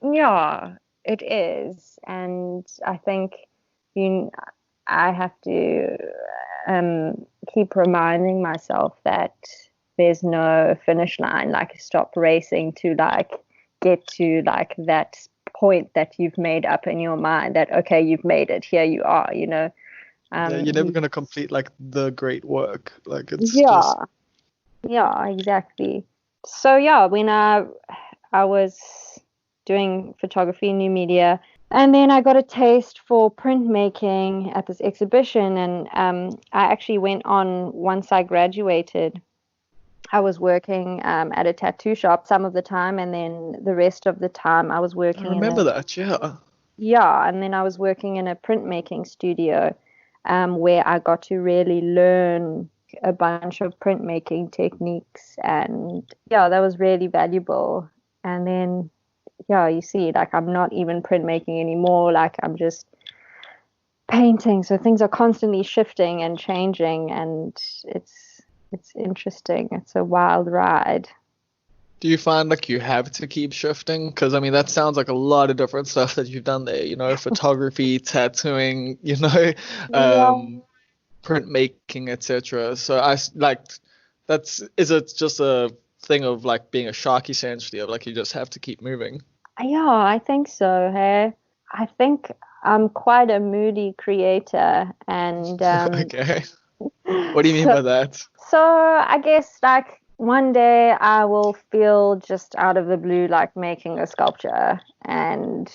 yeah, it is, and I think you, I have to keep reminding myself that there's no finish line. Like, stop racing to like get to like that point that you've made up in your mind that okay, you've made it. Here you are. Yeah, you're never gonna complete like the great work. Like it's Yeah, just yeah, exactly. So yeah, when I I was doing photography, new media, and then I got a taste for printmaking at this exhibition. And I actually went on, once I graduated, I was working at a tattoo shop some of the time, and then the rest of the time I was I working remember that, yeah. and then I was working in a printmaking studio, where I got to really learn a bunch of printmaking techniques, and yeah, that was really valuable. And then yeah, you see, like I'm not even printmaking anymore, like I'm just painting. So things are constantly shifting and changing, and it's interesting. It's a wild ride. Do you find like you have to keep shifting? Because I mean, that sounds like a lot of different stuff that you've done there. Photography, tattooing, Yeah. printmaking, etc. So is it just a thing of like being a shark essentially, of like you just have to keep moving? Yeah, I think so. Hey, I think I'm quite a moody creator, and Okay. What do you mean so by that? so I guess like one day I will feel just out of the blue like making a sculpture, and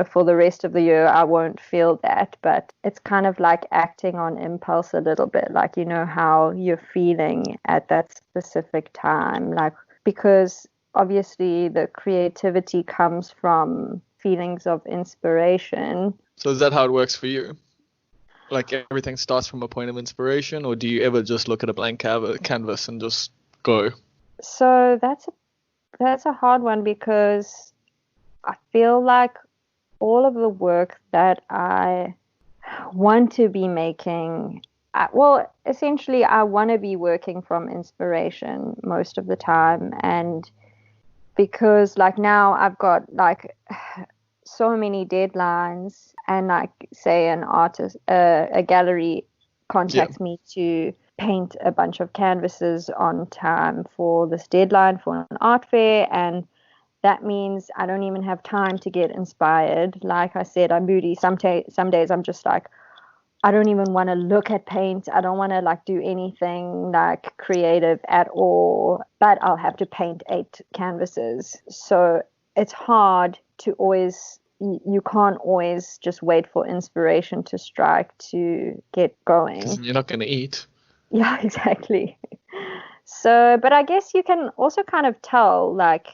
for the rest of the year I won't feel that. But it's kind of like acting on impulse a little bit, like how you're feeling at that specific time, like because obviously the creativity comes from feelings of inspiration. So is that how it works for you? Like everything starts from a point of inspiration, or do you ever just look at a blank canvas and just go? So that's a hard one, because I feel like all of the work that I want to be making, well, essentially, I want to be working from inspiration most of the time. And because, like, now I've got like so many deadlines, and like, say, an artist, a gallery Yeah. contacts me to paint a bunch of canvases on time for this deadline for an art fair, and that means I don't even have time to get inspired. Like I said, I'm moody. Some days I'm just like, I don't even want to look at paint. I don't want to like do anything like creative at all, but I'll have to paint 8 canvases. So it's hard to always, you can't always just wait for inspiration to strike to get going. Because you're not going to eat. Yeah, exactly. So, but I guess you can also kind of tell, like,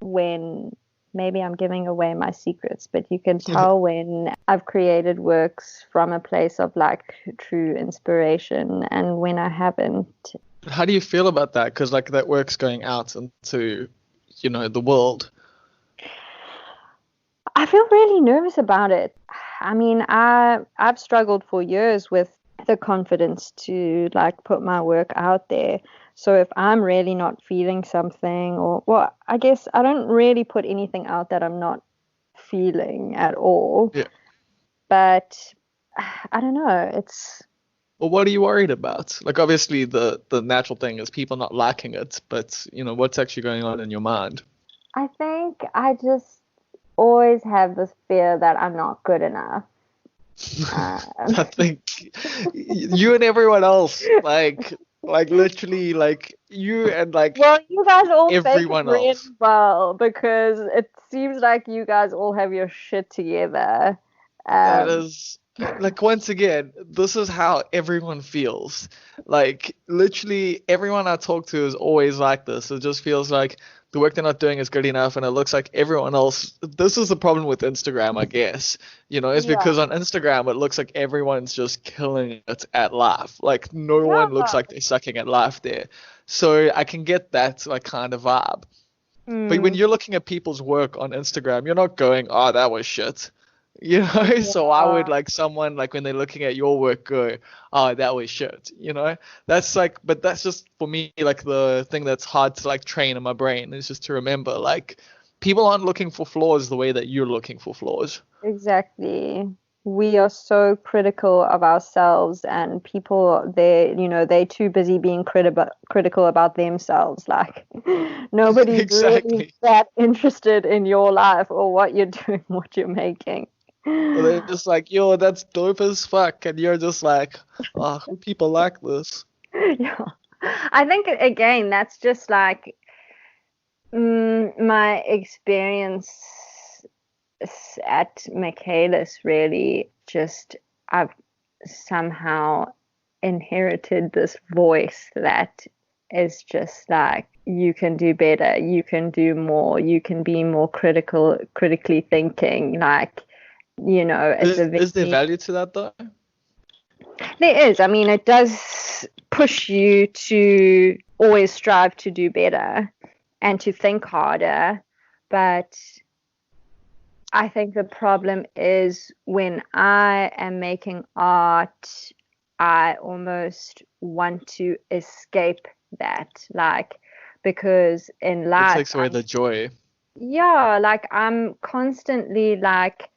when maybe I'm giving away my secrets, but you can tell when I've created works from a place of like true inspiration and when I haven't. How do you feel about that? Because like that work's going out into, the world. I feel really nervous about it. I mean, I've struggled for years with the confidence to like put my work out there. So if I'm really not feeling something, or well, I guess I don't really put anything out that I'm not feeling at all. Yeah. But I don't know. It's Well, what are you worried about? Like obviously the natural thing is people not liking it, but what's actually going on in your mind? I think I just always have this fear that I'm not good enough. I think you and everyone else, like literally, like you and like Well, you guys all fake it everyone really else. well, because it seems like you guys all have your shit together. That is like once again, this is how everyone feels. Like literally everyone I talk to is always like this. It just feels like the work they're not doing is good enough, and it looks like everyone else. This is the problem with Instagram, I guess. It's Yeah. because on Instagram it looks like everyone's just killing it at life. Like no one looks like they're sucking at life there. So I can get that like kind of vibe. But when you're looking at people's work on Instagram, you're not going, "Oh, that was shit." So I would like someone like when they're looking at your work go, "Oh, that was shit." That's like, but that's just for me like the thing that's hard to like train in my brain is just to remember like people aren't looking for flaws the way that you're looking for flaws. Exactly. We are so critical of ourselves, and people, they're too busy being critical about themselves. Like nobody's really Exactly. that interested in your life or what you're doing, what you're making. Or they're just like, "Yo, that's dope as fuck," and you're just like, "Oh, who people like this?" Yeah. I think again, that's just like My experience at Michaelis really just, I've somehow inherited this voice that is just like, you can do better, you can do more, you can be more critically thinking. Like, it's a Is there very, value to that though? there is. I mean, it does push you to always strive to do better and to think harder. But I think the problem is when I am making art, I almost want to escape that. Like, because in It life, takes away the joy. yeah, like I'm constantly like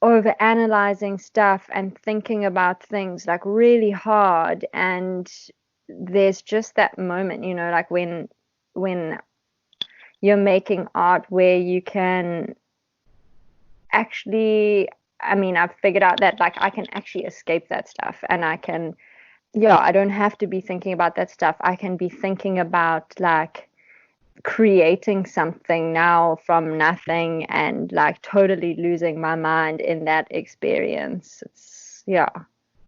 over analyzing stuff and thinking about things like really hard. And there's just that moment, like when you're making art where you can actually, I mean, I've figured out that like I can actually escape that stuff, and I can, yeah, I don't have to be thinking about that stuff. I can be thinking about like creating something now from nothing and like totally losing my mind in that experience. It's, yeah.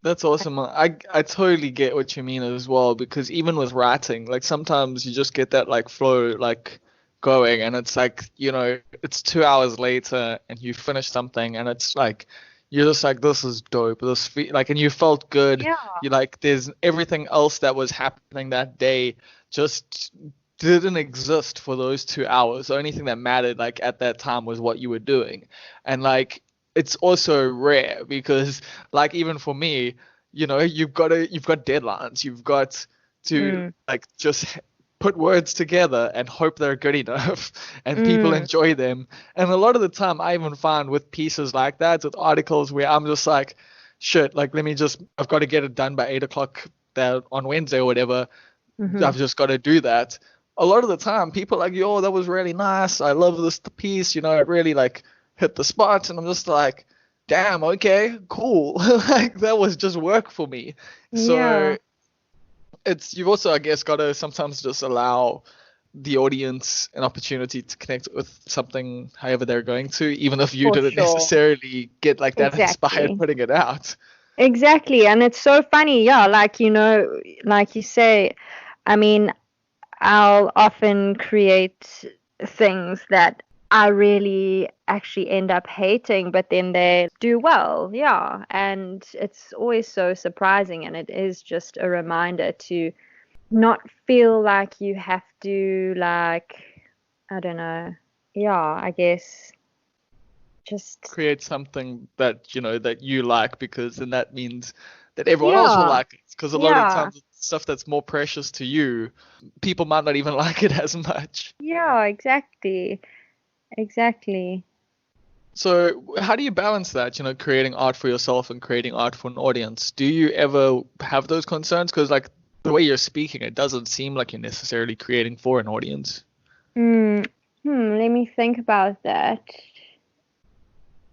That's awesome. I totally get what you mean as well, because even with writing, like sometimes you just get that like flow like going, and it's like, it's 2 hours later and you finish something and it's like you're just like, this is dope. Like, and you felt good. Yeah. You like, there's everything else that was happening that day just didn't exist for those 2 hours. The only thing that mattered like at that time was what you were doing. And like it's also rare because like even for me, you've got deadlines. You've got to Mm. like just put words together and hope they're good enough and people Mm. enjoy them. And a lot of the time I even find with pieces like that, with articles where I'm just like, shit, like I've got to get it done by 8 o'clock on Wednesday or whatever. Mm-hmm. I've just got to do that. A lot of the time people are like, yo, that was really nice. I love this piece, it really like hit the spot. And I'm just like, damn, okay, cool. Like that was just work for me. Yeah, So you've also, I guess, got to sometimes just allow the audience an opportunity to connect with something however they're going to, even if you for didn't sure. necessarily get like that inspired Exactly. putting it out. Exactly. And it's so funny. Yeah, like, like you say, I mean, I'll often create things that I really actually end up hating, but then they do well. Yeah. And it's always so surprising. And it is just a reminder to not feel like you have to, like, I don't know. Yeah, I guess just, Create something that that you like, because then that means that everyone else will yeah, like it, because a lot of the yeah, times it's stuff that's more precious to you, people might not even like it as much. yeah, exactly. Exactly. So how do you balance that, creating art for yourself and creating art for an audience? Do you ever have those concerns? Because like the way you're speaking, it doesn't seem like you're necessarily creating for an audience. Hmm. Let me think about that.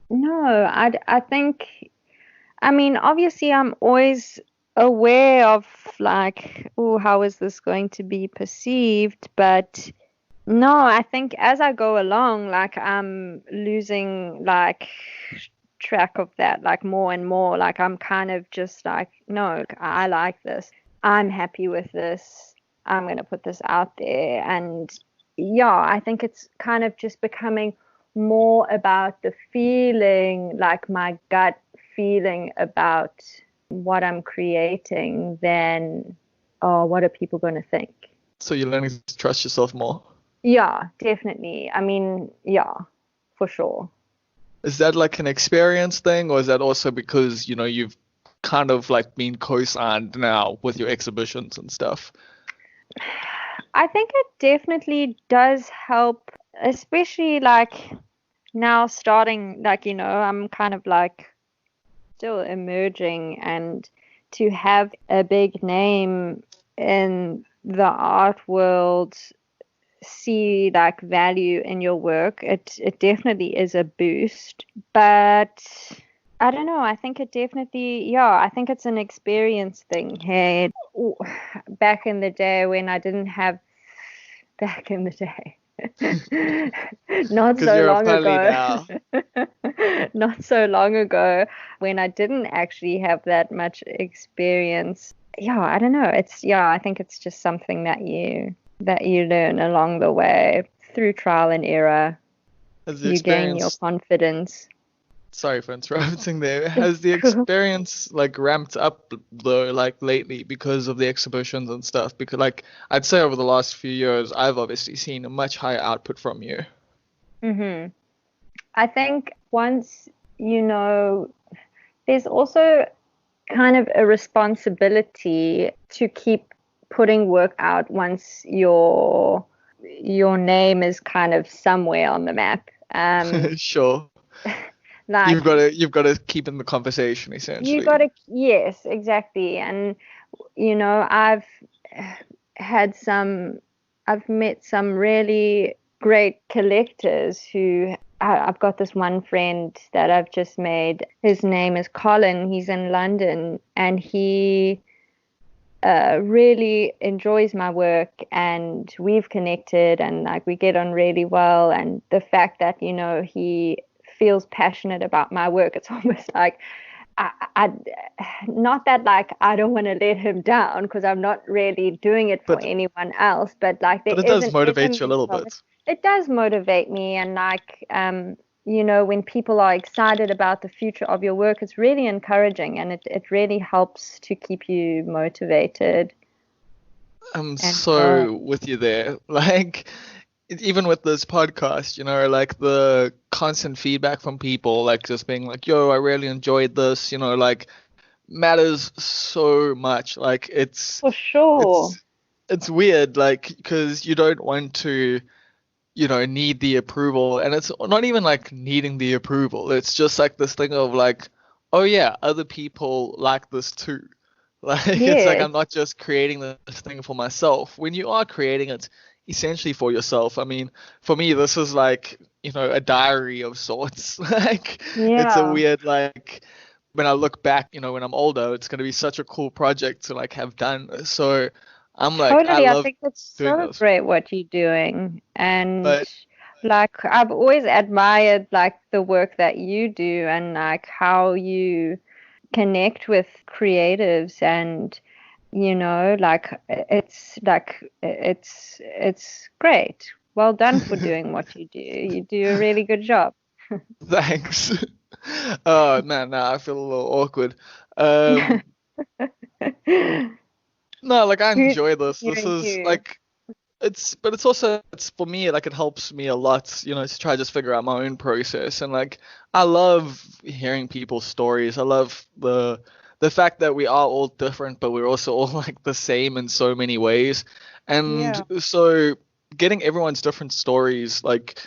No, I think, I mean, obviously, I'm always aware of like, oh, how is this going to be perceived? But no, I think as I go along, like, I'm losing like track of that, like more and more. Like, I'm kind of just like, no, I like this. I'm happy with this. I'm going to put this out there. And yeah, I think it's kind of just becoming more about the feeling, like my gut feeling about what I'm creating than, oh, what are people going to think? So you're learning to trust yourself more. Yeah, definitely. I mean, yeah, for sure. Is that like an experience thing, or is that also because, you've kind of like been co-signed now with your exhibitions and stuff? I think it definitely does help, especially like now starting, like, I'm kind of like still emerging, and to have a big name in the art world see like value in your work, it definitely is a boost. But I don't know, I think it definitely, yeah, I think it's an experience thing. Hey, back in the day when I didn't have, back in the day Not Because so you're a long Kylie ago. now. Not so long ago when I didn't actually have that much experience. Yeah, I don't know. I think it's just something that you learn along the way through trial and error. Has the You gain your experience, confidence. sorry for interrupting there, has the experience like ramped up though, like lately because of the exhibitions and stuff? Because like I'd say over the last few years, I've obviously seen a much higher output from you. Mm-hmm. I think once you know, there's also kind of a responsibility to keep putting work out once your name is kind of somewhere on the map. Sure. Like You've got to keep in the conversation you essentially. gotta, yes, exactly. And had some, I've met some really great collectors I've got this one friend that I've just made. His name is Colin. He's in London, and he really enjoys my work, and we've connected, and like we get on really well. And the fact that he feels passionate about my work, it's almost like I not that like I don't want to let him down, because I'm not really doing it for But anyone else, but like there it is does an motivate you a element little of it. bit. It does motivate me, and like when people are excited about the future of your work, it's really encouraging, and it really helps to keep you motivated I'm and going. so with you there. Like, even with this podcast, like the constant feedback from people, like just being like, yo, I really enjoyed this, like matters so much. Like, For sure. it's weird, like, because you don't want to, need the approval. And it's not even like needing the approval. It's just like this thing of like, oh yeah, other people like this too. Like it's like Yes, I'm not just creating this thing for myself. When you are creating it essentially for yourself, I mean, for me this is like, a diary of sorts. Like it's a yeah, weird like when I look back, when I'm older, it's gonna be such a cool project to like have done. So I'm like I totally. I love think it's doing so this. great what you're doing. And But like I've always admired like the work that you do, and like how you connect with creatives, and it's great. Well done for doing what you do. You do a really good job. thanks. Oh man, now I feel a little awkward. Um no, like I Who enjoy this. you This and is you. like but it's also it's for me like it helps me a lot, to try just figure out my own process. And like I love hearing people's stories. I love the fact that we are all different, but we're also all like the same in so many ways. And Yeah, so getting everyone's different stories like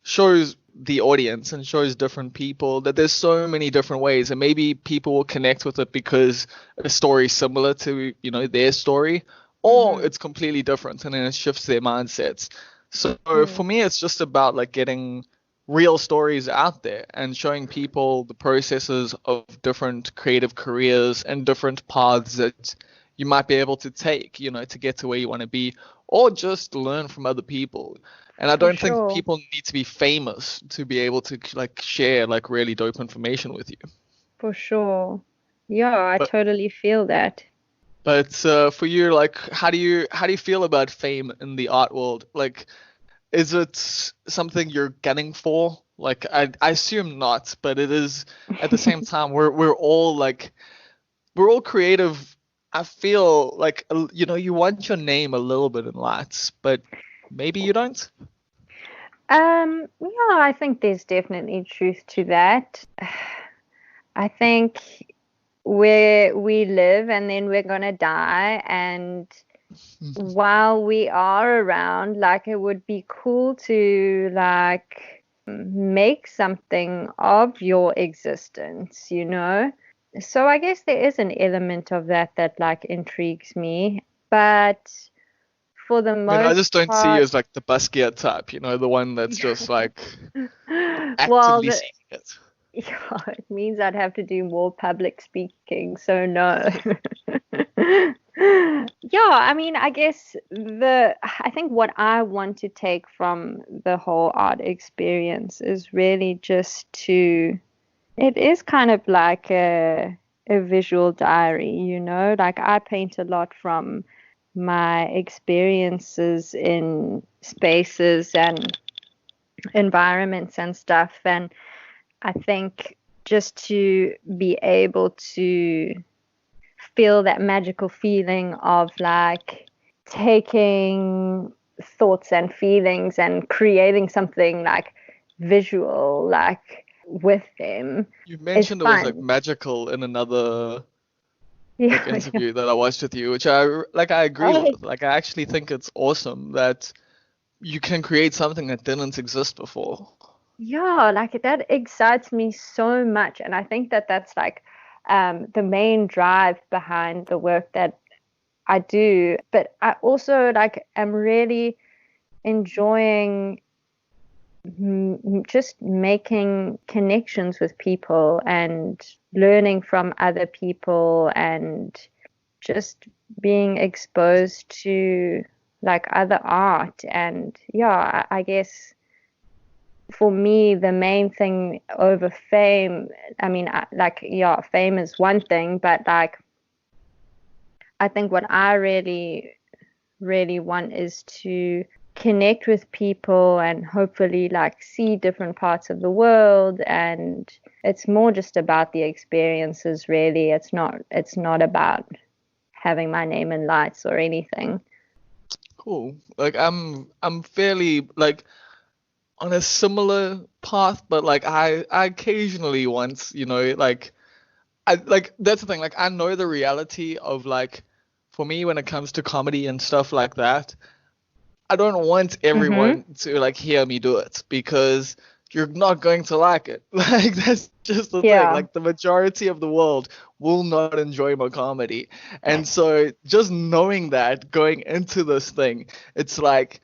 shows the audience and shows different people that there's so many different ways, and maybe people will connect with it because a story is similar to their story, or mm-hmm. it's completely different and then it shifts their mindsets. So for Mm. me it's just about like getting real stories out there and showing people the processes of different creative careers and different paths that you might be able to take, to get to where you want to be, or just learn from other people. And I For don't think sure. people need to be famous to be able to like share like really dope information with you. For sure. Yeah, I But totally feel that. for you, like, how do you feel about fame in the art world? Like, is it something you're gunning for? Like, I assume not, but it is at the same time. We're all creative. I feel like you want your name a little bit in lights, but maybe you don't. Yeah, I think there's definitely truth to that. I think where we live, and then we're gonna die, and while we are around, like it would be cool to like make something of your existence. So I guess there is an element of that like intrigues me, but for the I mean, I most just don't see you part, as like the Basquiat type, the one that's just like well, actively seeking it. yeah, it means I'd have to do more public speaking, so no. Yeah, I mean, I think what I want to take from the whole art experience is really just to, it is kind of like a visual diary, like I paint a lot from my experiences in spaces and environments and stuff. And I think just to be able to feel that magical feeling of like taking thoughts and feelings and creating something like visual, like with them, You is mentioned it was like fun. magical in another like Yeah, yeah. interview that I watched with you, which I agree Oh, with. Like I actually think it's awesome that you can create something that didn't exist before. yeah, like that excites me so much. And I think that that's like the main drive behind the work that I do. But I also like am really enjoying just making connections with people and learning from other people and just being exposed to like other art. And yeah, I guess for me the main thing over fame, I mean, like, yeah, fame is one thing, but like I think what I really want is to connect with people and hopefully like see different parts of the world. And it's more just about the experiences, really. It's not about having my name in lights or anything. Cool. Like I'm fairly like on a similar path, but like I occasionally once, like I like that's the thing. Like I know the reality of like for me when it comes to comedy and stuff like that, I don't want Mm-hmm. everyone to like hear me do it because you're not going to like it. Like that's just the thing. Yeah. Like the majority of the world will not enjoy my comedy. And so just knowing that going into this thing, it's like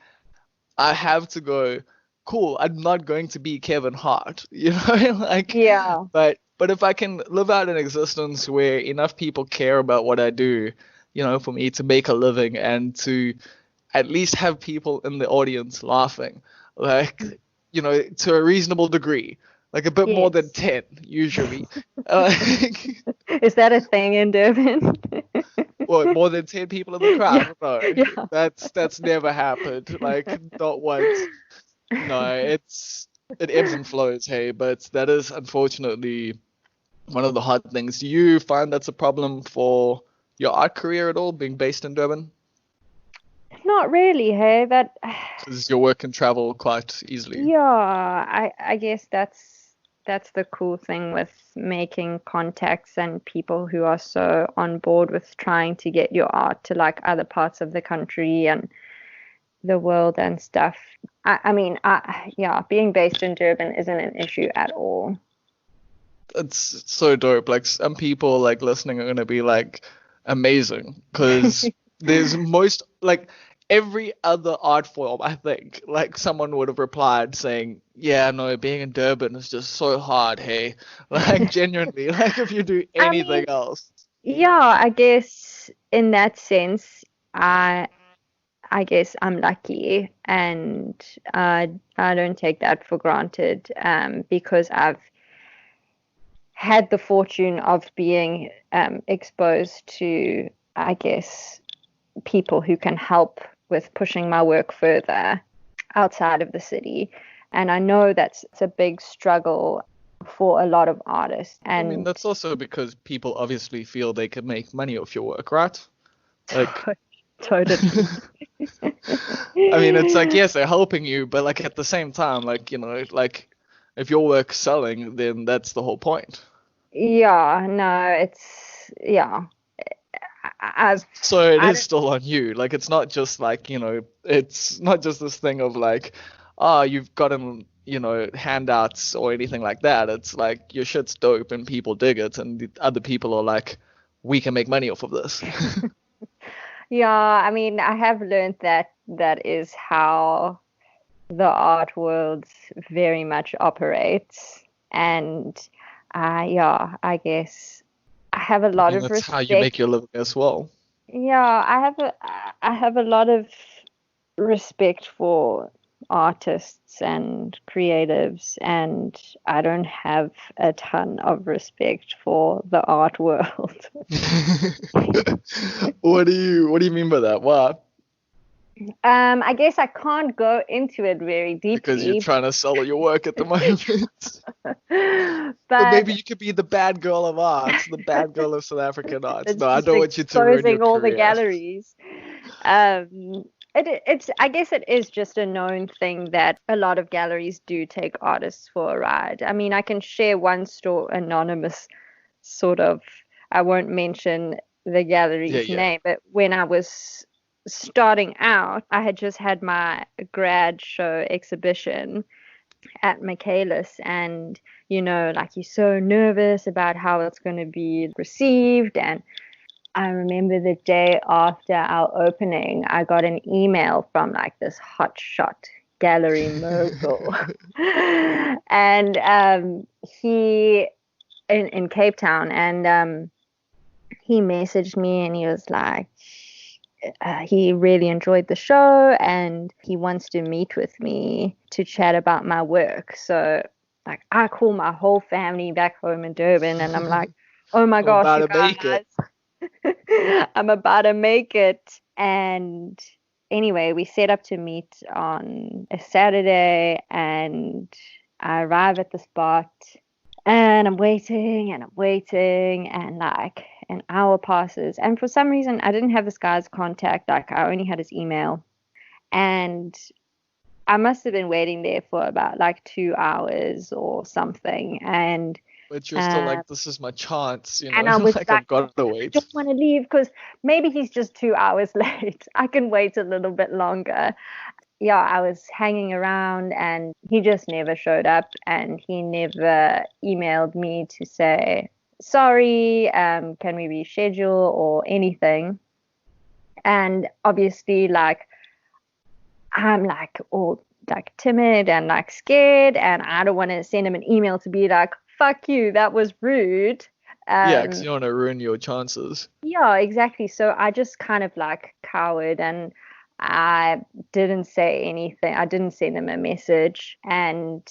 I have to go, cool, I'm not going to be Kevin Hart, like Yeah. but if I can live out an existence where enough people care about what I do, for me to make a living and to at least have people in the audience laughing, like, to a reasonable degree, like a bit more than Yes. 10 usually. Uh, Is that a thing in Durban? what, more than 10 people in the Yeah. crowd? No, Yeah. that's never happened. Like, not once. No, it ebbs and flows, hey, but that is unfortunately one of the hard things. Do you find that's a problem for your art career at all, being based in Durban? Not really, hey, that Because your work can travel quite easily. yeah, I guess that's the cool thing with making contacts and people who are so on board with trying to get your art to like other parts of the country and the world and stuff. I mean, yeah, being based in Durban isn't an issue at all. It's so dope. Like some people like listening are gonna be like amazing because there's most like every other art form. I think like someone would have replied saying, "Yeah, no, being in Durban is just so hard." Hey, like genuinely, like if you do I anything mean, else. yeah, I guess in that sense, I guess I'm lucky, and I don't take that for granted, because I've had the fortune of being exposed to, I guess, people who can help with pushing my work further outside of the city. And I know that's it's a big struggle for a lot of artists. I mean, And that's also because people obviously feel they can make money off your work, right? Like, totally. I mean, it's like, yes, they're helping you, but like at the same time, like, like if your work's selling, then that's the whole point. Yeah, no, yeah. I've So it I is don't still on you. Like, it's not just like, it's not just this thing of like, ah, you've gotten, handouts or anything like that. It's like your shit's dope and people dig it, and the other people are like, we can make money off of this. Yeah, I mean, I have learned that that is how the art world very much operates. And yeah, I guess I have a I lot mean, of that's how you make respect. your living as well. Yeah, I have a lot of respect for artists and creatives, and I don't have a ton of respect for the art world. What do you mean by that? Why? I guess I can't go into it very Because you're deeply, trying to sell your work at the moment. But maybe but you could be the bad girl of arts, the bad girl of South African arts. it's No, I just don't want you to ruin your exposing all the career. galleries. It's I guess it is just a known thing that a lot of galleries do take artists for a ride. I mean, I can share one store anonymous sort of. I won't mention the Yeah, gallery's yeah. name, but when I was starting out, I had just had my grad show exhibition at Michaelis, and like you're so nervous about how it's going to be received. And I remember the day after our opening, I got an email from like this hotshot gallery mogul. And he in Cape Town, and he messaged me and he was like, he really enjoyed the show and he wants to meet with me to chat about my work. So, like, I call my whole family back home in Durban and I'm like, oh my I'm gosh, about you to make it. guys, I'm about to make it. And anyway, we set up to meet on a Saturday and I arrive at the spot and I'm waiting, and like an hour passes. And for some reason, I didn't have this guy's contact. Like, I only had his email. And I must have been waiting there for about like 2 hours or something. But you're still Uh, like, this is my chance, and I was like like, I've got to I wait. don't want to leave because maybe he's just 2 hours late. I can wait a little bit longer. Yeah, I was hanging around and he just never showed up and he never emailed me to say, sorry, can we reschedule or anything. And obviously, like, I'm like all like timid and like scared, and I don't want to send him an email to be like, fuck you, that was rude. Yeah, because Um, you don't want to ruin your chances. Yeah, exactly. So I just kind of like cowered and I didn't say anything. I didn't send them a message. And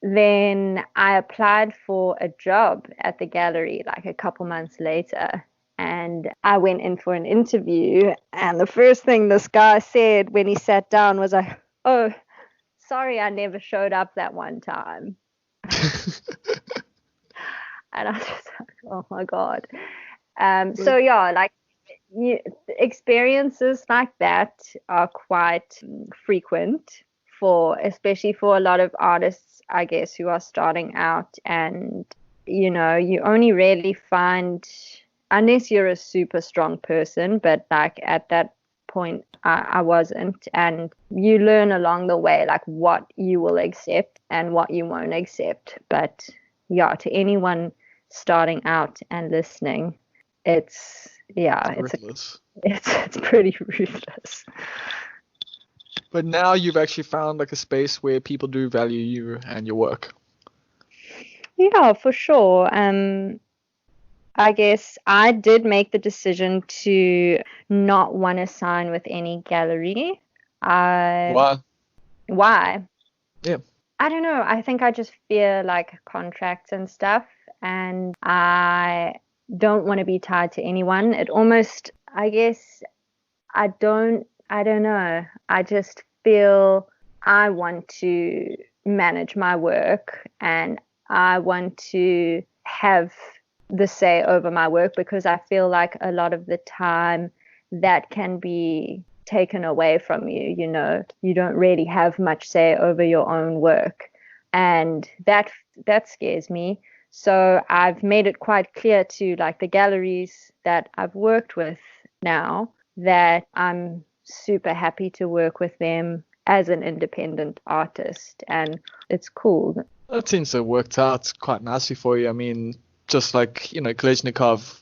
then I applied for a job at the gallery like a couple months later. And I went in for an interview. And the first thing this guy said when he sat down was like, oh, sorry, I never showed up that one time. And I was just like, oh my God. But So yeah, like experiences like that are quite frequent for, especially for a lot of artists, I guess, who are starting out. And, you only really find, unless you're a super strong person, but like at that point, I wasn't. And you learn along the way, like what you will accept and what you won't accept. But yeah, to anyone starting out and listening, it's it's yeah, ruthless. it's pretty ruthless. But now you've actually found like a space where people do value you and your work. Yeah, for sure. I guess I did make the decision to not want to sign with any gallery. I Why? Why? Yeah. I don't know. I think I just fear like contracts and stuff, and I don't want to be tied to anyone. It almost, I guess, I don't know. I just feel I want to manage my work and I want to have the say over my work because I feel like a lot of the time that can be taken away from you, you don't really have much say over your own work. And that scares me. So I've made it quite clear to like the galleries that I've worked with now that I'm super happy to work with them as an independent artist, and it's cool. That seems to have worked out quite nicely for you. I mean, just like, Kalashnikov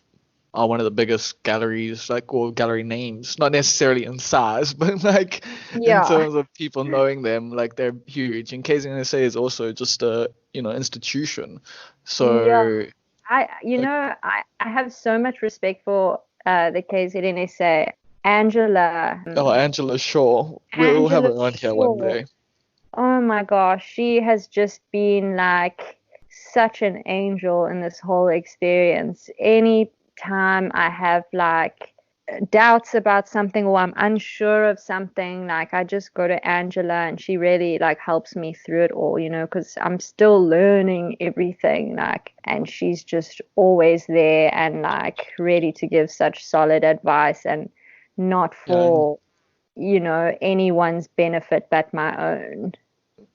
are one of the biggest galleries, like, or gallery names, not necessarily in size, but like in Yeah. terms of people knowing them, like they're huge. And KZNSA is also just a, institution. Yeah. So, I you like, know I have so much respect for the KZNSA, Angela. Oh, Angela Shaw. We'll have her Angela on here one Shaw. day. Oh my gosh, she has just been like such an angel in this whole experience. Any time I have like doubts about something or I'm unsure of something, like I just go to Angela and she really like helps me through it all, because I'm still learning everything, like, and she's just always there and like ready to give such solid advice and not Yeah, for, anyone's benefit but my own.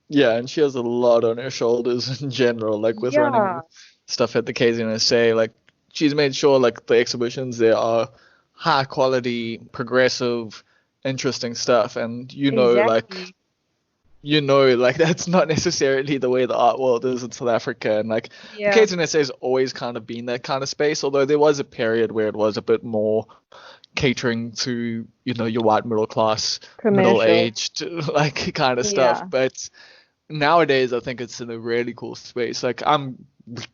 yeah, and she has a lot on her shoulders in general, like with running Yeah, stuff at the KZNSA. Like she's made sure like the exhibitions there are high quality, progressive, interesting stuff, and exactly. that's not necessarily the way the art world is in South Africa. And like the Yeah, KZNSA has always kind of been that kind of space, although there was a period where it was a bit more catering to your white middle class, middle commercial. aged like kind of stuff. Yeah. But nowadays I think it's in a really cool space. Like I'm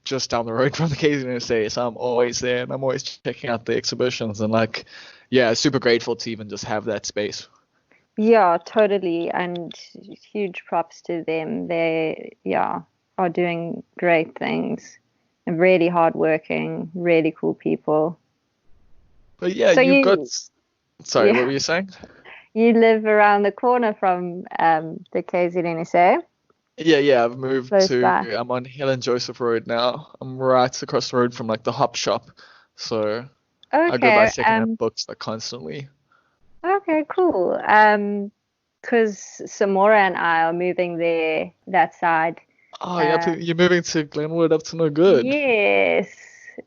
just down the road from the KZNSA, so I'm always there and I'm always checking out the exhibitions, and like yeah, super grateful to even just have that space. Yeah, totally. And huge props to them. They, yeah, are doing great things and really hardworking, really cool people. But yeah, So you've got, you, sorry, what yeah, were you saying? you live around the corner from the KZNSA, Yeah, I've moved close to, by. I'm on Helen Joseph Road now. I'm right across the road from like the hop shop. So I go by Okay, secondhand books like constantly. okay, cool. Because Samora and I are moving there, that side. Oh, yeah, Uh, you're moving to Glenwood up to no good. yes,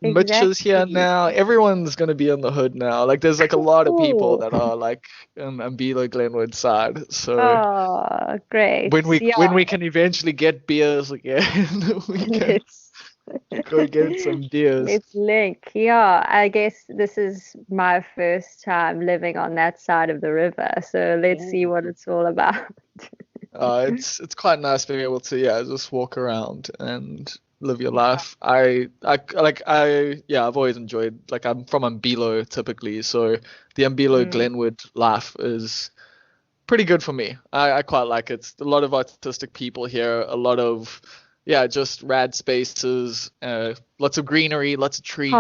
Mitch is here exactly. now. Everyone's gonna be in the hood now. Like there's like a lot of people Cool. that are like Ambila Glenwood side. So Oh, great. when we Yeah, when we can eventually get beers again, we can let's go get some beers. let's link. Yeah, I guess this is my first time living on that side of the river, so let's see what Ooh. it's all about. It's quite nice being able to just walk around and live your life. I've always enjoyed, like I'm from Ambilo typically, so the Ambilo Mm. Glenwood life is pretty good for me. I quite like it. A lot of artistic people here, a lot of just rad spaces, lots of greenery, lots of trees,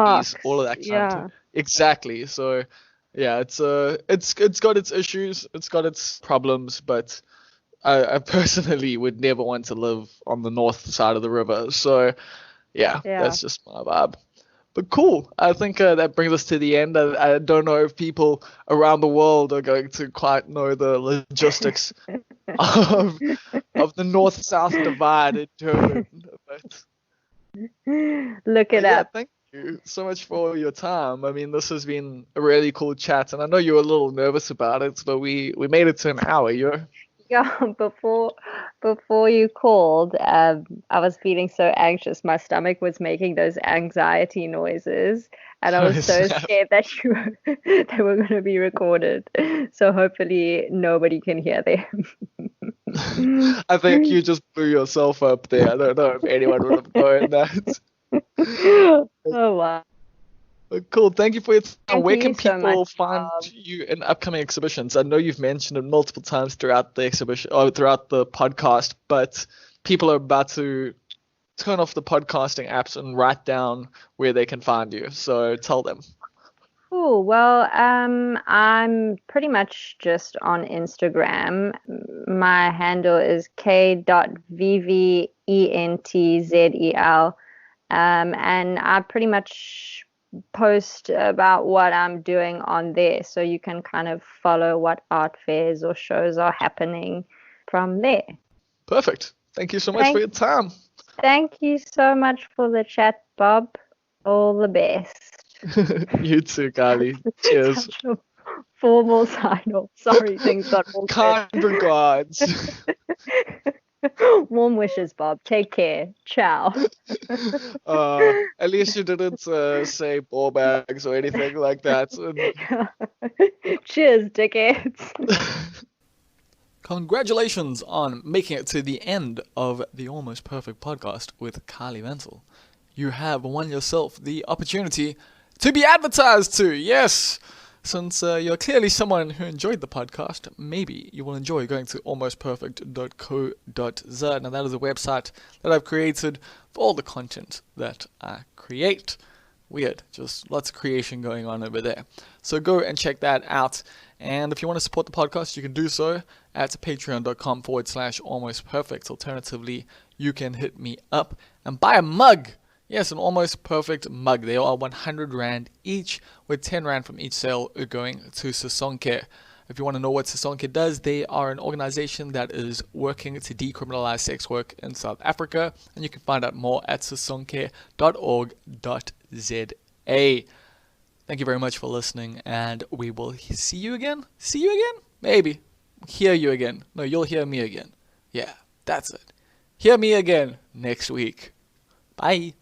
all of Parks, that kind of thing. yeah. Exactly. So yeah, it's got its issues, it's got its problems, but I personally would never want to live on the north side of the river. So yeah, Yeah. that's just my vibe. But cool. I think that brings us to the end. I don't know if people around the world are going to quite know the logistics of the north-south divide in Durban. Look it But yeah, up. thank you so much for your time. I mean, this has been a really cool chat, and I know you were a little nervous about it, but we made it to an hour. Yeah, before you called, I was feeling so anxious. My stomach was making those anxiety noises, and I was so scared that they were going to be recorded. So hopefully nobody can hear them. I think you just blew yourself up there. I don't know if anyone would have known that. Oh wow. Cool. Thank you for your time. Thank Where you can so much, people find Bob. you in upcoming exhibitions? I know you've mentioned it multiple times throughout the exhibition or throughout the podcast, but people are about to turn off the podcasting apps and write down where they can find you. So tell them. Cool. Well, I'm pretty much just on Instagram. My handle is k.vventzel. And I pretty much post about what I'm doing on there. So you can kind of follow what art fairs or shows are happening from there. Perfect. Thank you so much for Thank, your time. thank you so much for the chat, Bob. All the best. You too, Kylie. Cheers. Such a formal sign off. Sorry, things got awkward. Kind regards. Warm wishes, Bob. Take care. Ciao. At least you didn't say ball bags or anything like that. Cheers, dickheads. Congratulations on making it to the end of the Almost Perfect podcast with Kylie Wentzel. You have won yourself the opportunity to be advertised to. Yes. Since you're clearly someone who enjoyed the podcast, maybe you will enjoy going to almostperfect.co.za. Now that is a website that I've created for all the content that I create. Weird, just lots of creation going on over there. So go and check that out. And if you want to support the podcast, you can do so at patreon.com/almostperfect. Alternatively, you can hit me up and buy a mug. Yes, an Almost Perfect mug. They are 100 Rand each, with 10 Rand from each sale going to Sisonke. If you want to know what Sisonke does, they are an organization that is working to decriminalize sex work in South Africa, and you can find out more at sisonke.org.za. Thank you very much for listening, and we will see you again? See you again? Maybe. Hear you again. No, you'll hear me again. Yeah, that's it. Hear me again next week. Bye.